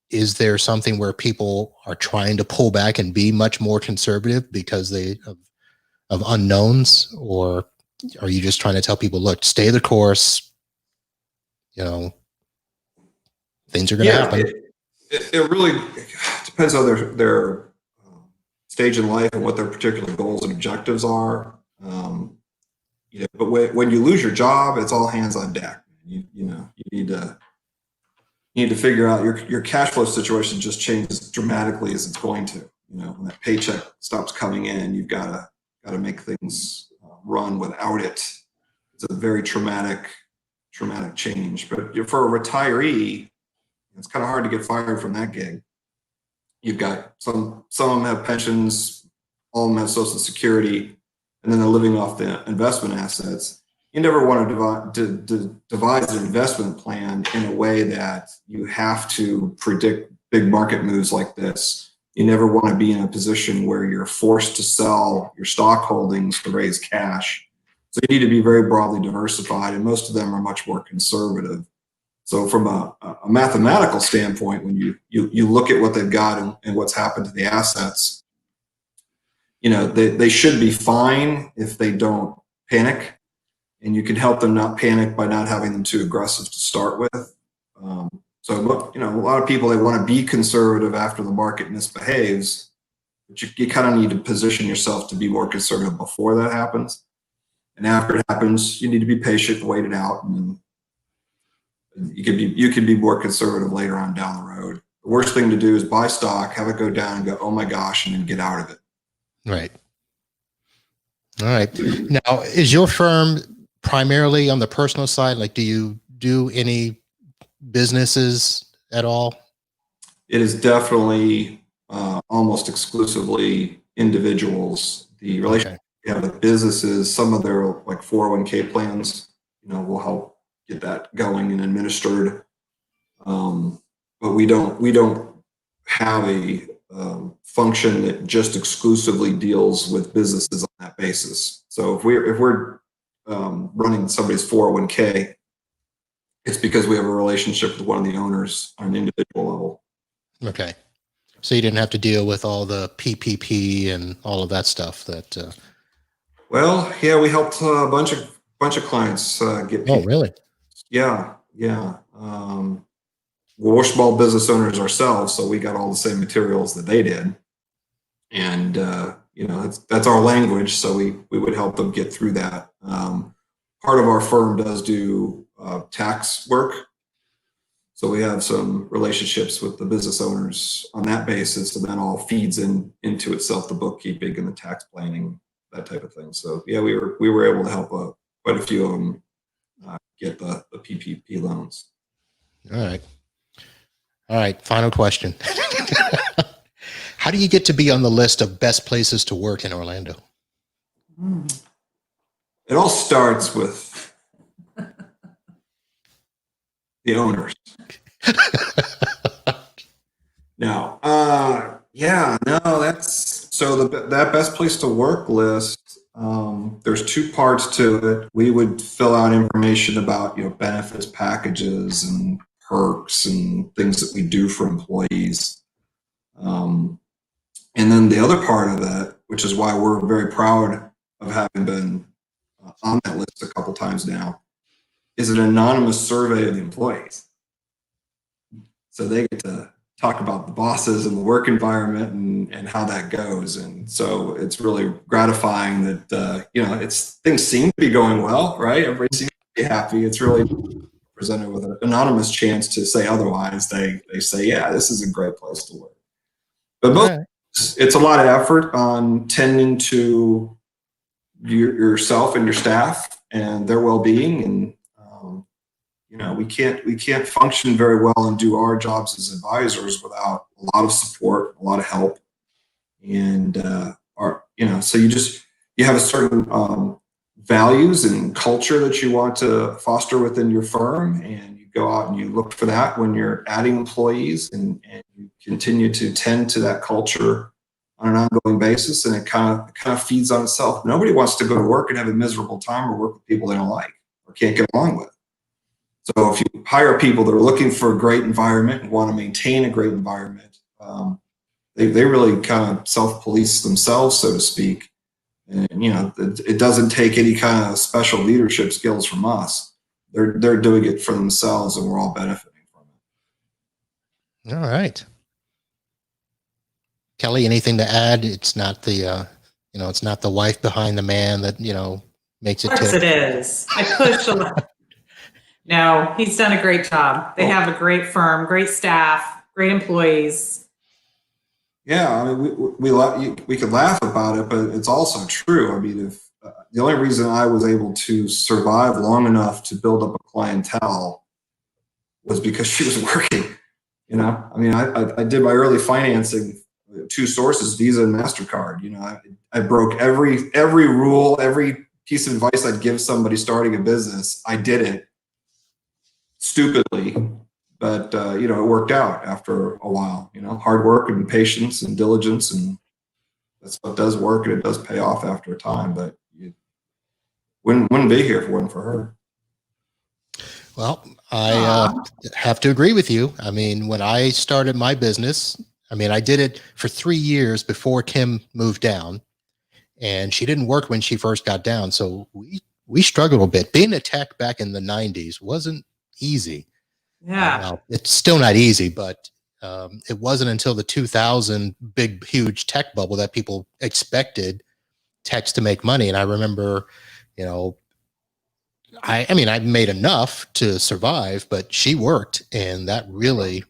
is there something where people are trying to pull back and be much more conservative because of unknowns, or are you just trying to tell people, look, stay the course? Things are going to happen. It really depends on their stage in life and what their particular goals and objectives are. But when you lose your job, it's all hands on deck. You need to figure out your cash flow situation just changes dramatically as it's going to. When that paycheck stops coming in, you've got to make things run without it. It's a very traumatic change. But for a retiree, it's kind of hard to get fired from that gig. You've got some of them have pensions, all of them have Social Security, and then they're living off the investment assets. You never want to devise an investment plan in a way that you have to predict big market moves like this. You never want to be in a position where you're forced to sell your stock holdings to raise cash. So you need to be very broadly diversified, and most of them are much more conservative. So from a mathematical standpoint, when you look at what they've got and what's happened to the assets, they should be fine if they don't panic, and you can help them not panic by not having them too aggressive to start with. So a lot of people, they want to be conservative after the market misbehaves, but you kind of need to position yourself to be more conservative before that happens. And after it happens, you need to be patient, wait it out, and you can be more conservative later on down the road. The worst thing to do is buy stock, have it go down, and go, oh my gosh, and then get out of it. Right. All right. Now, is your firm primarily on the personal side? Like, do you do any businesses at all? It is definitely almost exclusively individuals. The relationship we have with businesses, some of their like 401k plans, will help get that going and administered. But we don't have a function that just exclusively deals with businesses on that basis. So if we're running somebody's 401k, it's because we have a relationship with one of the owners on an individual level. Okay. So you didn't have to deal with all the PPP and all of that stuff that. Well, yeah, we helped a bunch of clients get. Oh, really? Yeah. We're small business owners ourselves, so we got all the same materials that they did, and that's our language. So we would help them get through that. Part of our firm does do tax work, so we have some relationships with the business owners on that basis, and then all feeds into itself, the bookkeeping and the tax planning, that type of thing. So yeah, we were able to help quite a few of them get the PPP loans. All right. Final question. How do you get to be on the list of best places to work in Orlando? It all starts with the owners. That's so that best place to work list. There's two parts to it. We would fill out information about benefits packages and perks and things that we do for employees. And then the other part of that, which is why we're very proud of having been on that list a couple times now, is an anonymous survey of the employees. So they get to talk about the bosses and the work environment and how that goes. And so it's really gratifying that, things seem to be going well, right? Everybody seems to be happy. It's really presented with an anonymous chance to say otherwise, they say, yeah, this is a great place to work. But both, it's a lot of effort on tending to yourself and your staff and their well-being. And, we can't function very well and do our jobs as advisors without a lot of support, a lot of help. And, so you have a certain values and culture that you want to foster within your firm, and you go out and you look for that when you're adding employees, and you continue to tend to that culture on an ongoing basis, and it kind of feeds on itself. Nobody wants to go to work and have a miserable time or work with people they don't like or can't get along with. So if you hire people that are looking for a great environment and want to maintain a great environment, they really kind of self-police themselves, so to speak. And, it doesn't take any kind of special leadership skills from us. They're doing it for themselves, and we're all benefiting from it. All right. Kelly, anything to add? It's not the, it's not the wife behind the man that, makes it. Of course it is. I push a lot. No, he's done a great job. They have a great firm, great staff, great employees. Yeah, I mean, we could laugh about it, but it's also true. I mean, if the only reason I was able to survive long enough to build up a clientele was because she was working. I mean, I did my early financing, 2 sources, Visa and MasterCard. I broke every rule, every piece of advice I'd give somebody starting a business. I did it stupidly, but it worked out after a while. Hard work and patience and diligence, and that's what does work, and it does pay off after a time. But you wouldn't be here if it wasn't for her. Well, I have to agree with you. I mean, when I started my business, I did it for 3 years before Kim moved down, and she didn't work when she first got down. So we struggled a bit. Being a tech back in the 90s wasn't easy. Yeah. Well, it's still not easy, but it wasn't until the 2000 big, huge tech bubble that people expected techs to make money. And I remember, I made enough to survive, but she worked, and that really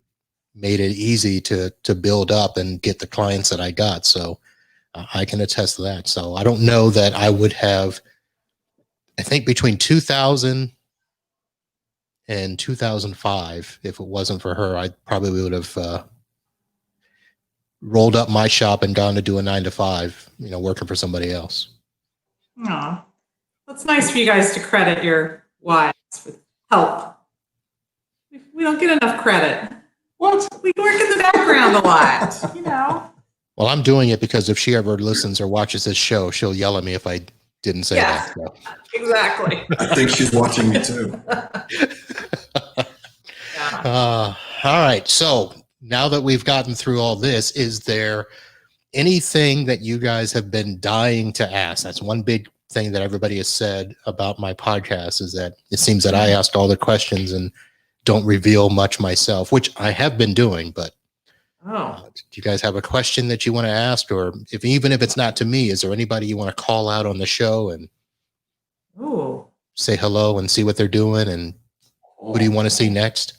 made it easy to build up and get the clients that I got. So I can attest to that. So I don't know that I would have, I think between 2000 and 2005, if it wasn't for her, I probably would have rolled up my shop and gone to do a 9-to-5, working for somebody else. Oh, it's nice for you guys to credit your wives with help. We don't get enough credit. What? We work in the background a lot, Well, I'm doing it because if she ever listens or watches this show, she'll yell at me if I didn't say that. So. Exactly. I think she's watching me too. All right. So now that we've gotten through all this, is there anything that you guys have been dying to ask? That's one big thing that everybody has said about my podcast, is that it seems that I asked all the questions and don't reveal much myself, which I have been doing. But do you guys have a question that you want to ask? Or even if it's not to me, is there anybody you want to call out on the show and say hello and see what they're doing? And who do you want to see next?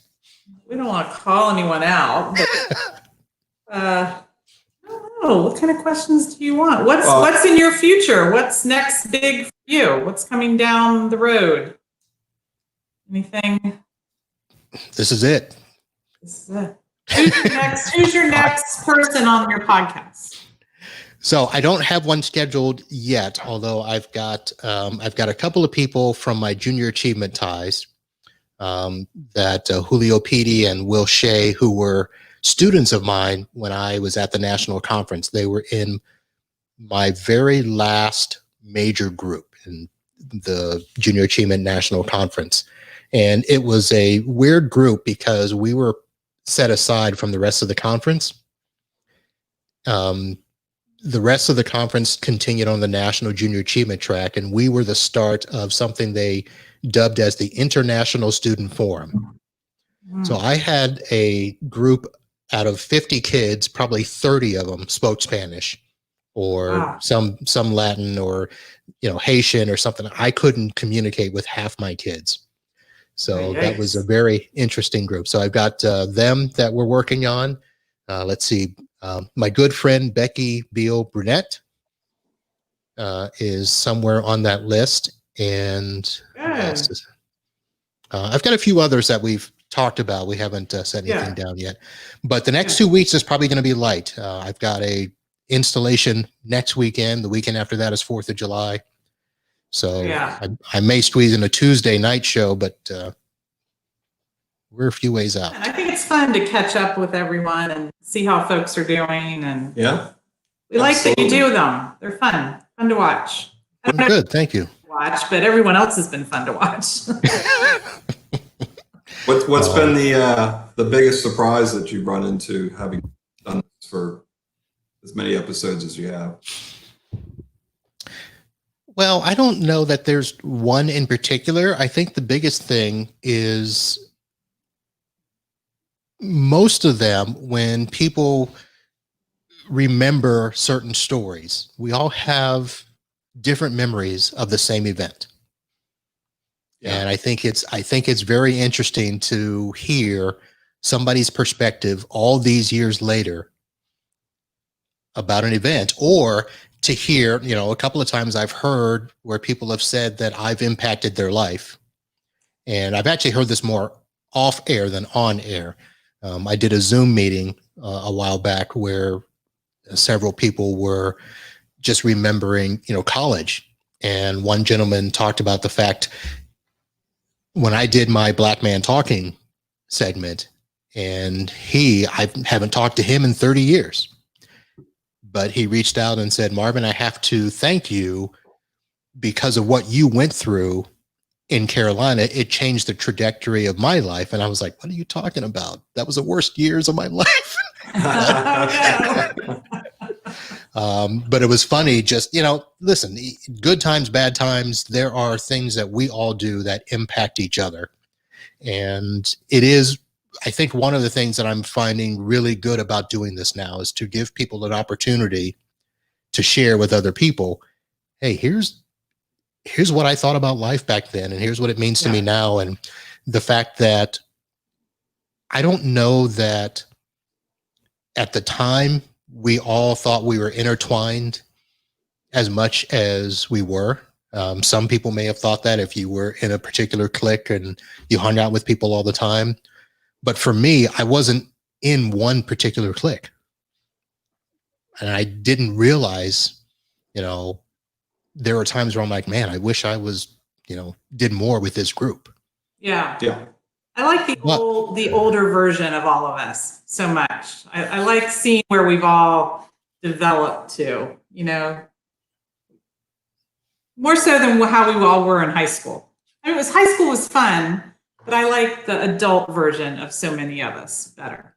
We don't want to call anyone out, but I don't know. What kind of questions do you want? What's in your future? What's next big for you? What's coming down the road? Anything? This is it. This is it. Who's your next person on your podcast? So I don't have one scheduled yet, although I've got a couple of people from my junior achievement ties, that Julio Pedi and Will Shea, who were students of mine when I was at the national conference. They were in my very last major group in the junior achievement national conference. And it was a weird group because we were set aside from the rest of the conference. The rest of the conference continued on the National Junior Achievement track, and we were the start of something they dubbed as the International Student Forum. So I had a group out of 50 kids, probably 30 of them spoke Spanish or some Latin or Haitian or something. I couldn't communicate with half my kids. So that was a very interesting group. So I've got them that we're working on. Let's see. My good friend, Becky Beal Brunette, is somewhere on that list. And I've got a few others that we've talked about. We haven't set anything down yet. But the next 2 weeks is probably going to be light. I've got a installation next weekend. The weekend after that is 4th of July. So I may squeeze in a Tuesday night show, but we're a few ways out. I think it's fun to catch up with everyone and see how folks are doing. And we like that you do them. They're fun to watch. Good, thank you. Watch, but everyone else has been fun to watch. What's been the biggest surprise that you've run into having done this for as many episodes as you have? Well, I don't know that there's one in particular. I think the biggest thing is most of them, when people remember certain stories, we all have different memories of the same event. And I think it's very interesting to hear somebody's perspective all these years later about an event, or to hear, a couple of times I've heard where people have said that I've impacted their life. And I've actually heard this more off air than on air. I did a Zoom meeting a while back where several people were just remembering, college. And one gentleman talked about the fact when I did my Black Man Talking segment, and I haven't talked to him in 30 years, but he reached out and said, Marvin, I have to thank you because of what you went through in Carolina. It changed the trajectory of my life. And I was like, what are you talking about? That was the worst years of my life. But it was funny. Just, listen, good times, bad times. There are things that we all do that impact each other. And it is, I think, one of the things that I'm finding really good about doing this now is to give people an opportunity to share with other people. Hey, here's what I thought about life back then, and here's what it means to me now. And the fact that I don't know that at the time we all thought we were intertwined as much as we were. Some people may have thought that if you were in a particular clique and you hung out with people all the time. But for me, I wasn't in one particular clique. And I didn't realize, there were times where I'm like, man, I wish I was, did more with this group. Yeah. I like the older version of all of us so much. I like seeing where we've all developed to, more so than how we all were in high school. High school was fun, but I like the adult version of so many of us better.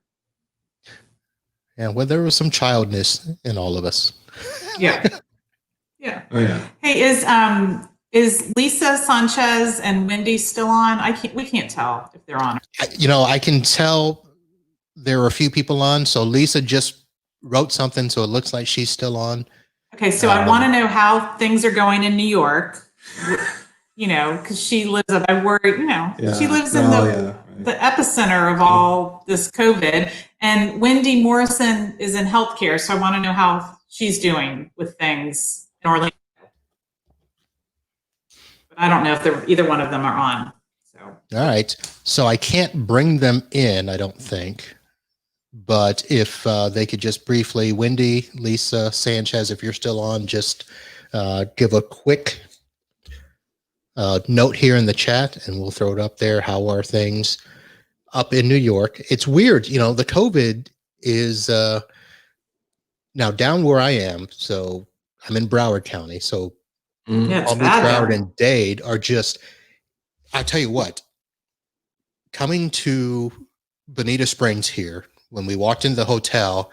Yeah, well, there was some childness in all of us. Yeah. Oh, yeah. Hey, is Lisa Sanchez and Wendy still on? We can't tell if they're on. I can tell there are a few people on. So Lisa just wrote something, so it looks like she's still on. Okay, so I want to know how things are going in New York. Because she lives up. I worry. She lives in the epicenter of all this COVID. And Wendy Morrison is in healthcare, so I want to know how she's doing with things in Orlando. But I don't know if either one of them are on. So. All right. So I can't bring them in, I don't think. But if they could just briefly, Wendy, Lisa, Sanchez, if you're still on, just give a quick note here in the chat, and we'll throw it up there. How are things up in New York? It's weird. The COVID is now down where I am. So I'm in Broward County. So Broward and Dade are just, I tell you what, coming to Bonita Springs here, when we walked into the hotel,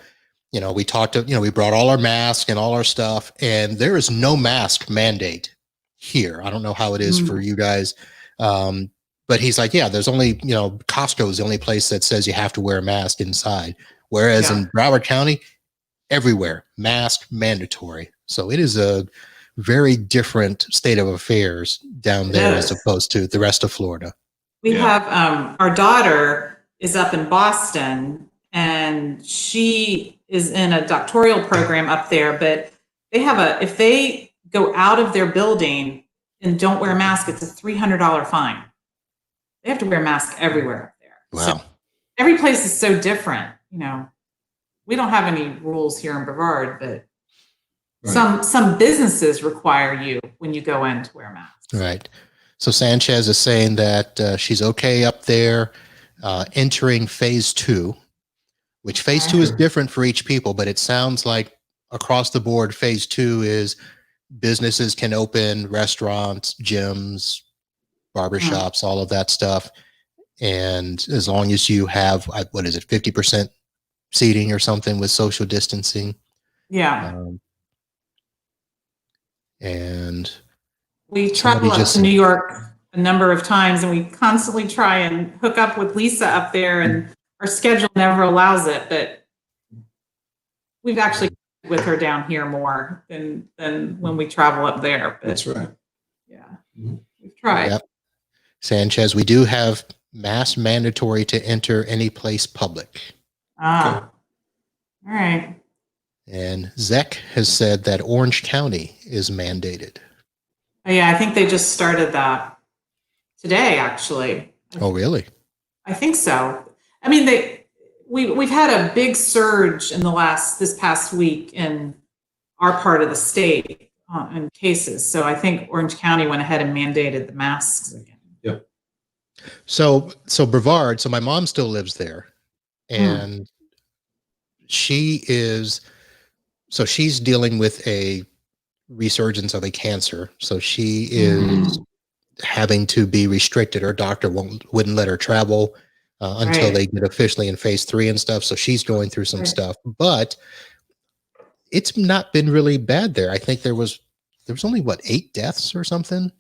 we talked to, we brought all our masks and all our stuff, and there is no mask mandate here. I don't know how it is for you guys. But he's like, yeah, there's only, Costco is the only place that says you have to wear a mask inside. Whereas in Broward County, everywhere, mask mandatory. So it is a very different state of affairs down there as opposed to the rest of Florida. We have our daughter is up in Boston, and she is in a doctoral program up there, but they have if they go out of their building and don't wear a mask, it's a $300 fine. They have to wear a mask everywhere up there. Wow. So every place is so different. We don't have any rules here in Brevard, but some businesses require you when you go in to wear a mask. Right. So Sanchez is saying that she's okay up there entering phase 2, which phase 2 is different for each people, but it sounds like across the board, phase 2 is businesses can open, restaurants, gyms, barbershops, all of that stuff. And as long as you have, 50% seating or something with social distancing. Yeah. And we travel up to New York a number of times, and we constantly try and hook up with Lisa up there, and our schedule never allows it, but we've actually with her down here more than when we travel up there. But, that's right. Yeah. We've tried. Yep. Sanchez, we do have mask mandatory to enter any place public. All right. And Zek has said that Orange County is mandated. Oh, yeah, I think they just started that today, actually. Oh, really? I think so. I mean, we've had a big surge in this past week in our part of the state in cases. So I think Orange County went ahead and mandated the masks again. Yep. So Brevard, so my mom still lives there, and she's dealing with a resurgence of a cancer. So she is having to be restricted. Her doctor wouldn't let her travel until they get officially in phase 3 and stuff. So she's going through some stuff, but it's not been really bad there. I think there was only 8 deaths or something.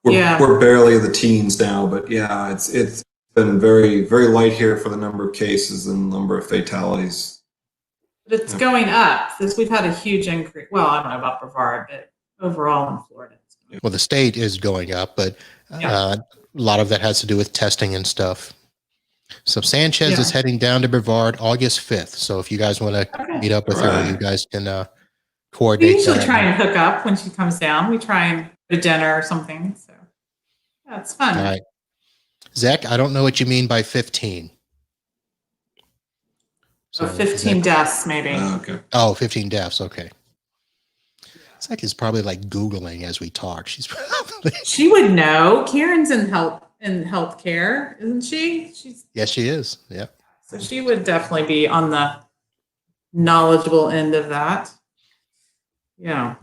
We're barely in the teens now, but yeah, it's been very, very light here for the number of cases and number of fatalities. But it's going up. We've had a huge increase. Well, I don't know about Brevard, but overall in Florida. Well, the state is going up, but a lot of that has to do with testing and stuff. So Sanchez is heading down to Brevard August 5th. So if you guys want to meet up with her, you guys can coordinate. We usually try and hook up when she comes down. We try and go to dinner or something. So yeah, it's fun. All right. Zach, I don't know what you mean by 15. So 15 deaths, maybe. Okay. Oh, 15 deaths. Okay. Zach is probably like Googling as we talk. She would know. Karen's in healthcare, isn't she? Yes, she is. Yeah. So she would definitely be on the knowledgeable end of that. Yeah.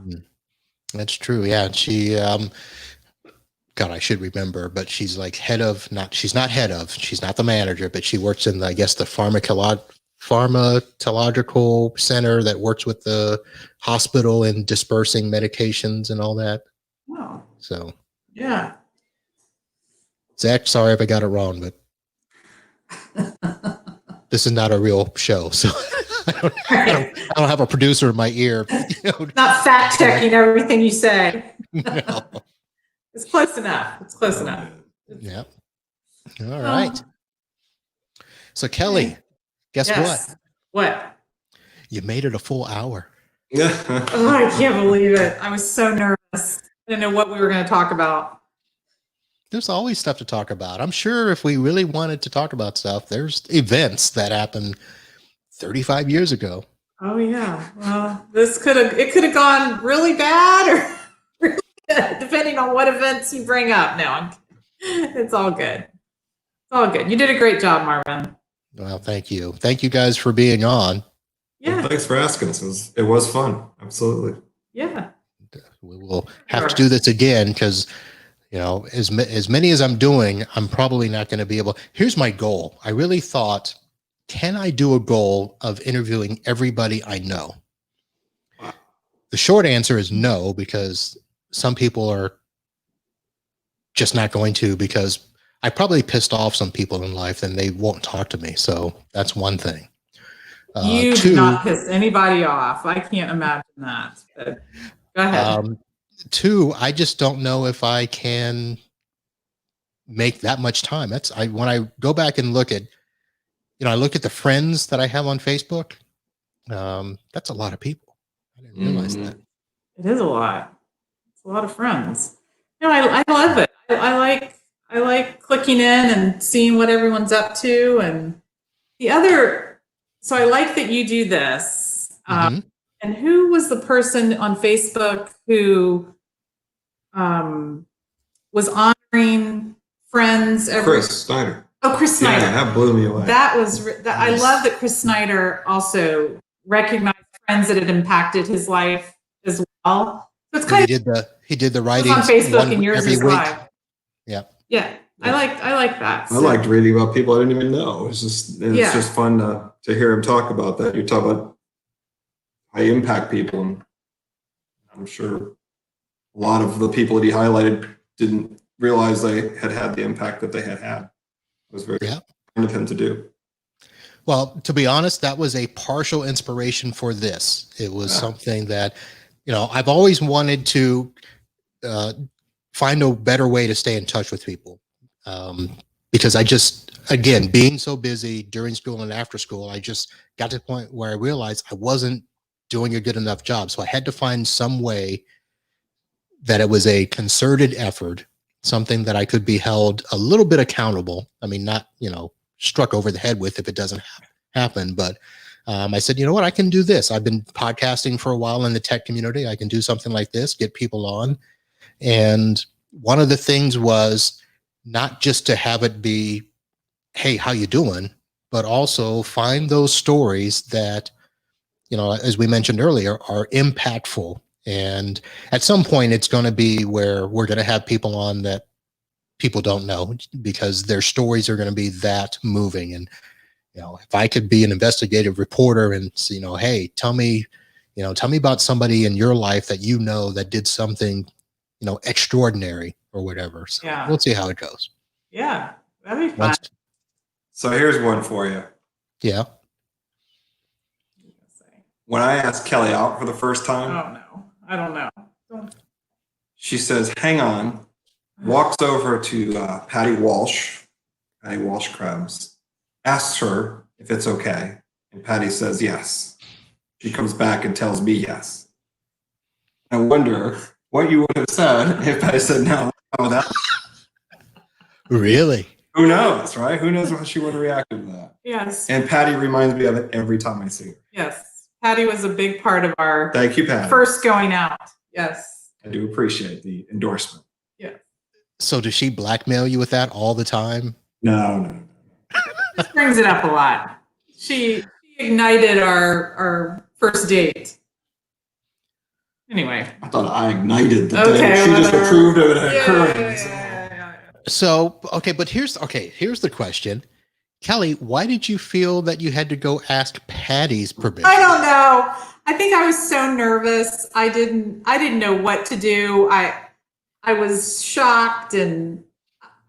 That's true. Yeah. She, God, I should remember, but she's like she's not the manager, but she works in, I guess, the pharmacological center that works with the hospital and dispersing medications and all that. Oh. So. Yeah. Zach, sorry if I got it wrong, but this is not a real show, so I don't have a producer in my ear. Not fact checking everything you say. No. It's close enough. Yeah. All right. So Kelly, guess what? What? You made it a full hour. Oh, I can't believe it. I was so nervous. I didn't know what we were going to talk about. There's always stuff to talk about. I'm sure if we really wanted to talk about stuff, there's events that happened 35 years ago. Oh yeah. Well, it could have gone really bad or really good, depending on what events you bring up. No, it's all good. It's all good. You did a great job, Marvin. Well, thank you. Thank you guys for being on. Yeah. Well, thanks for asking us. It was fun. Absolutely. Yeah. We will have to do this again because, as many as I'm doing, I'm probably not going to be able. Here's my goal. I really thought, can I do a goal of interviewing everybody I know? The short answer is no, because some people are just not going to, because I probably pissed off some people in life and they won't talk to me. So that's one thing. You did not piss anybody off. I can't imagine that. But go ahead. 2, I just don't know if I can make that much time. When I go back and look at, I look at the friends that I have on Facebook. That's a lot of people. I didn't realize that. It is a lot. It's a lot of friends. I love it. I like clicking in and seeing what everyone's up to. And so I like that you do this. And who was the person on Facebook who was honoring friends? Chris Snyder. Oh, Chris Snyder. Yeah, that blew me away. I love that Chris Snyder also recognized friends that had impacted his life as well. So it's kind of he did the writing on Facebook and yours is live. Yeah. Yeah. I like that. I liked reading about people I didn't even know. It's just fun to hear him talk about that. You talk about how you impact people, and I'm sure a lot of the people that he highlighted didn't realize they had the impact that they had. It was very kind of him to do. Well, to be honest, that was a partial inspiration for this. It was something that, I've always wanted to find a better way to stay in touch with people. Because again, being so busy during school and after school, I just got to the point where I realized I wasn't doing a good enough job. So I had to find some way that it was a concerted effort, something that I could be held a little bit accountable. I mean, not, struck over the head with if it doesn't happen. But I said, you know what, I can do this. I've been podcasting for a while in the tech community. I can do something like this, get people on. And one of the things was not just to have it be, hey, how you doing? But also find those stories that, as we mentioned earlier, are impactful. And at some point, it's going to be where we're going to have people on that people don't know, because their stories are going to be that moving. And, if I could be an investigative reporter and, hey, tell me about somebody in your life that that did something, extraordinary or whatever. So we'll see how it goes. Yeah, that'd be fun. So here's one for you. Yeah. When I asked Kelly out for the first time. Oh, no. I don't know. She says, hang on, walks over to Patty Walsh Krebs, asks her if it's okay. And Patty says yes. She comes back and tells me yes. I wonder what you would have said if Patty said no. Really? Who knows, right? Who knows how she would have reacted to that? Yes. And Patty reminds me of it every time I see her. Yes. Patty was a big part of our Thank you, Patty. First going out. Yes. I do appreciate the endorsement. Yeah. So does she blackmail you with that all the time? No. She brings it up a lot. She ignited our first date. Anyway. I thought I ignited the date. She just approved of it occurring. So, but here's the question. Kelly, why did you feel that you had to go ask Patty's permission? I don't know. I think I was so nervous. I didn't know what to do. I was shocked, and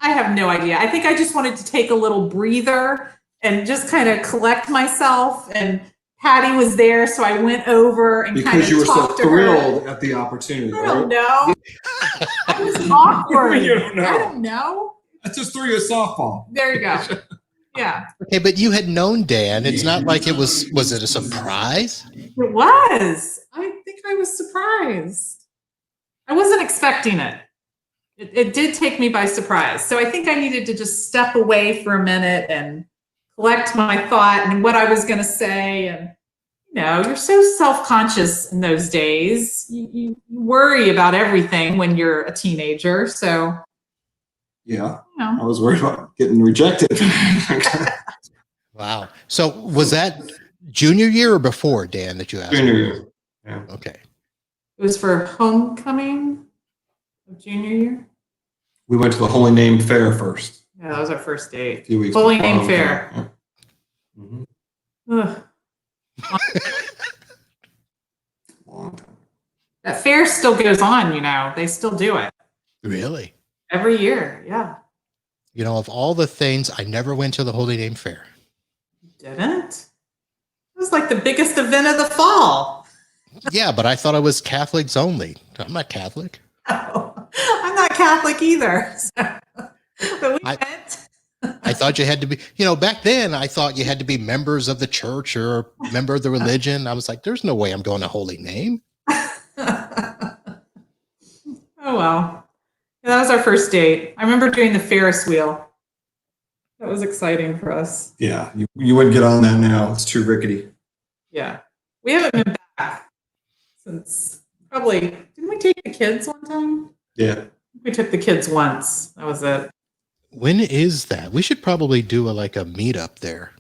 I have no idea. I think I just wanted to take a little breather and just kind of collect myself. And Patty was there, so I went over and kind of talked to her. Because you were so thrilled at the opportunity. I don't know. I was awkward. You don't know. I don't know. I just threw you a softball. There you go. Yeah. Okay, but you had known Dan. It's not like it was it a surprise? It was. I think I was surprised. I wasn't expecting it. It did take me by surprise. So I think I needed to just step away for a minute and collect my thought and what I was going to say. And, you're so self-conscious in those days. You worry about everything when you're a teenager. So, yeah, I was worried about getting rejected. Wow. So was that junior year or before, Dan, that you asked? Junior year. Yeah. Okay. It was for homecoming of junior year. We went to the Holy Name Fair first. Yeah, that was our first date. A few weeks Holy Name Fair. Yeah. Mm-hmm. Long time. That fair still goes on, They still do it. Really? Every year, yeah. Of all the things, I never went to the Holy Name Fair. You didn't? It was like the biggest event of the fall. Yeah, but I thought it was Catholics only. I'm not Catholic. Oh, I'm not Catholic either. So. But we went. I thought you had to be, back then I thought you had to be members of the church or member of the religion. I was like, there's no way I'm going to Holy Name. Oh, well. Yeah, that was our first date. I remember doing the Ferris wheel. That was exciting for us. Yeah, you wouldn't get on that now. It's too rickety. Yeah. We haven't been back since probably, didn't we take the kids one time? Yeah. We took the kids once. That was it. When is that? We should probably do a meetup there.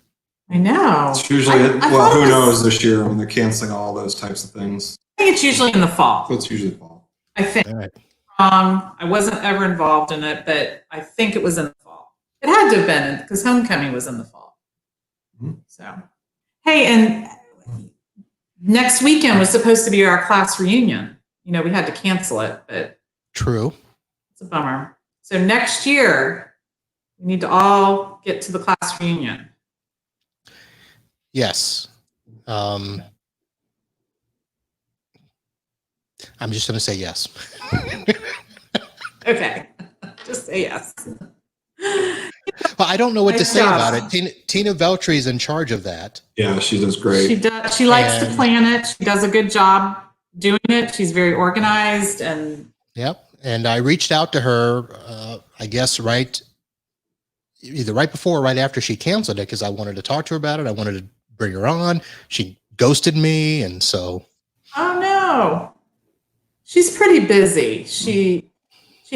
I know. It's usually, well, who knows this year when they're canceling all those types of things. I think it's usually in the fall. So it's usually fall. I think. All right. I wasn't ever involved in it, but I think it was in the fall. It had to have been because homecoming was in the fall. Mm-hmm. So, hey, and next weekend was supposed to be our class reunion. We had to cancel it, but True. it's a bummer. So next year, we need to all get to the class reunion. Yes. I'm just going to say yes. Okay, just say yes. Well, I don't know what to say about it. Tina Veltri is in charge of that. Yeah, she does great. She does. She likes to plan it. She does a good job doing it. She's very organized and. Yep. And I reached out to her, I guess, either right before or right after she canceled it, because I wanted to talk to her about it. I wanted to bring her on. She ghosted me, and so. Oh no, she's pretty busy. She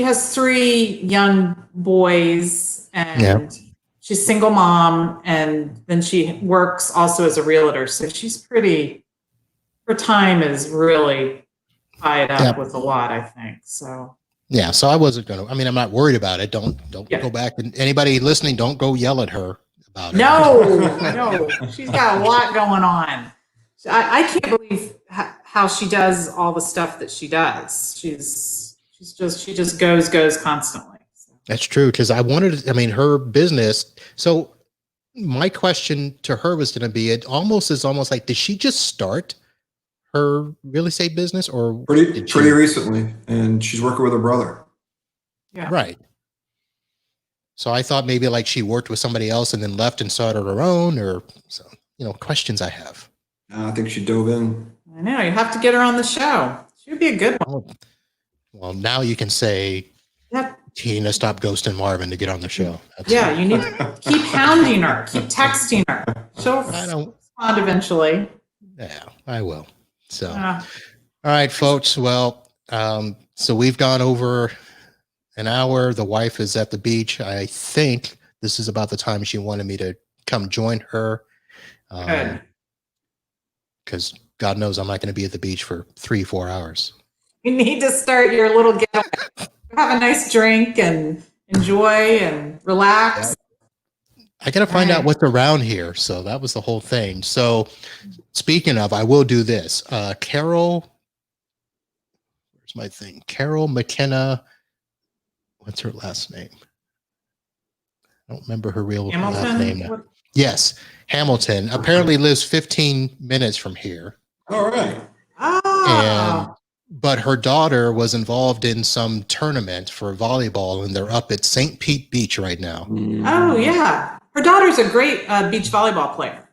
has 3 young boys, and she's single mom, and then she works also as a realtor. So she's pretty. Her time is really tied up with a lot, I think. So. Yeah, so I wasn't going to. I mean, I'm not worried about it. Don't go back. And anybody listening, don't go yell at her about it. No, she's got a lot going on. I can't believe how she does all the stuff that she does. She just goes constantly. So. That's true, because her business. So my question to her was going to be, it almost like, did she just start her real estate business, or pretty recently, and she's working with her brother. Yeah. Right. So I thought maybe she worked with somebody else and then left and started her own, or so, questions I have. I think she dove in. I know, you have to get her on the show. She would be a good one. Well, now you can say, Tina, stop ghosting Marvin to get on the show. You need to keep hounding her, keep texting her. She'll respond eventually. Yeah, I will. So, all right, folks. Well, so we've gone over an hour. The wife is at the beach. I think this is about the time she wanted me to come join her. Good. Because God knows I'm not going to be at the beach for 3-4 hours. You need to start your little getaway. Have a nice drink and enjoy and relax. I got to find out what's around here. So that was the whole thing. So speaking of, I will do this. Carol, where's my thing? Carol McKenna. What's her last name? I don't remember her real last name now. Yes, Hamilton. Apparently lives 15 minutes from here. All right. But her daughter was involved in some tournament for volleyball, and they're up at St. Pete Beach right now. Oh, yeah. Her daughter's a great beach volleyball player.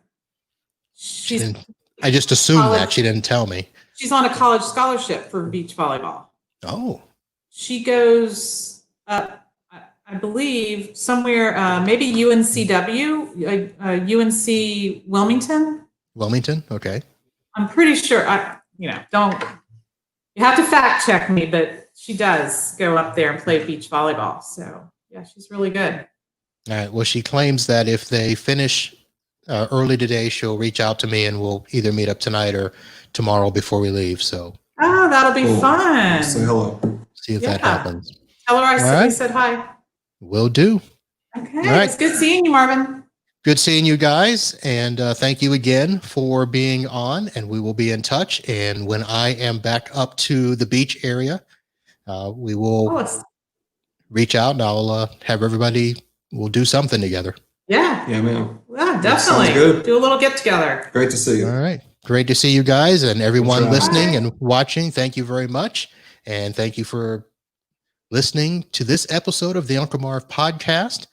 I just assumed that. She didn't tell me. She's on a college scholarship for beach volleyball. Oh. She goes, I believe, somewhere, maybe UNCW, UNC Wilmington. Wilmington? Okay. I'm pretty sure. You have to fact check me, but she does go up there and play beach volleyball. So, yeah, she's really good. All right. Well, she claims that if they finish early today, she'll reach out to me and we'll either meet up tonight or tomorrow before we leave. So. Oh, that'll be fun. Say hello. See if that happens. Tell her we said hi. Will do. Okay. All right. It's good seeing you, Marvin. Good seeing you guys. And thank you again for being on. And we will be in touch. And when I am back up to the beach area, we will reach out and I'll have everybody. We'll do something together. Yeah. Yeah, man. Yeah, definitely. Do a little get together. Great to see you. All right. Great to see you guys and everyone listening and watching. Thank you very much. And thank you for listening to this episode of the Uncle Marv podcast.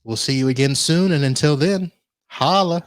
We'll see you again soon. And until then, holla.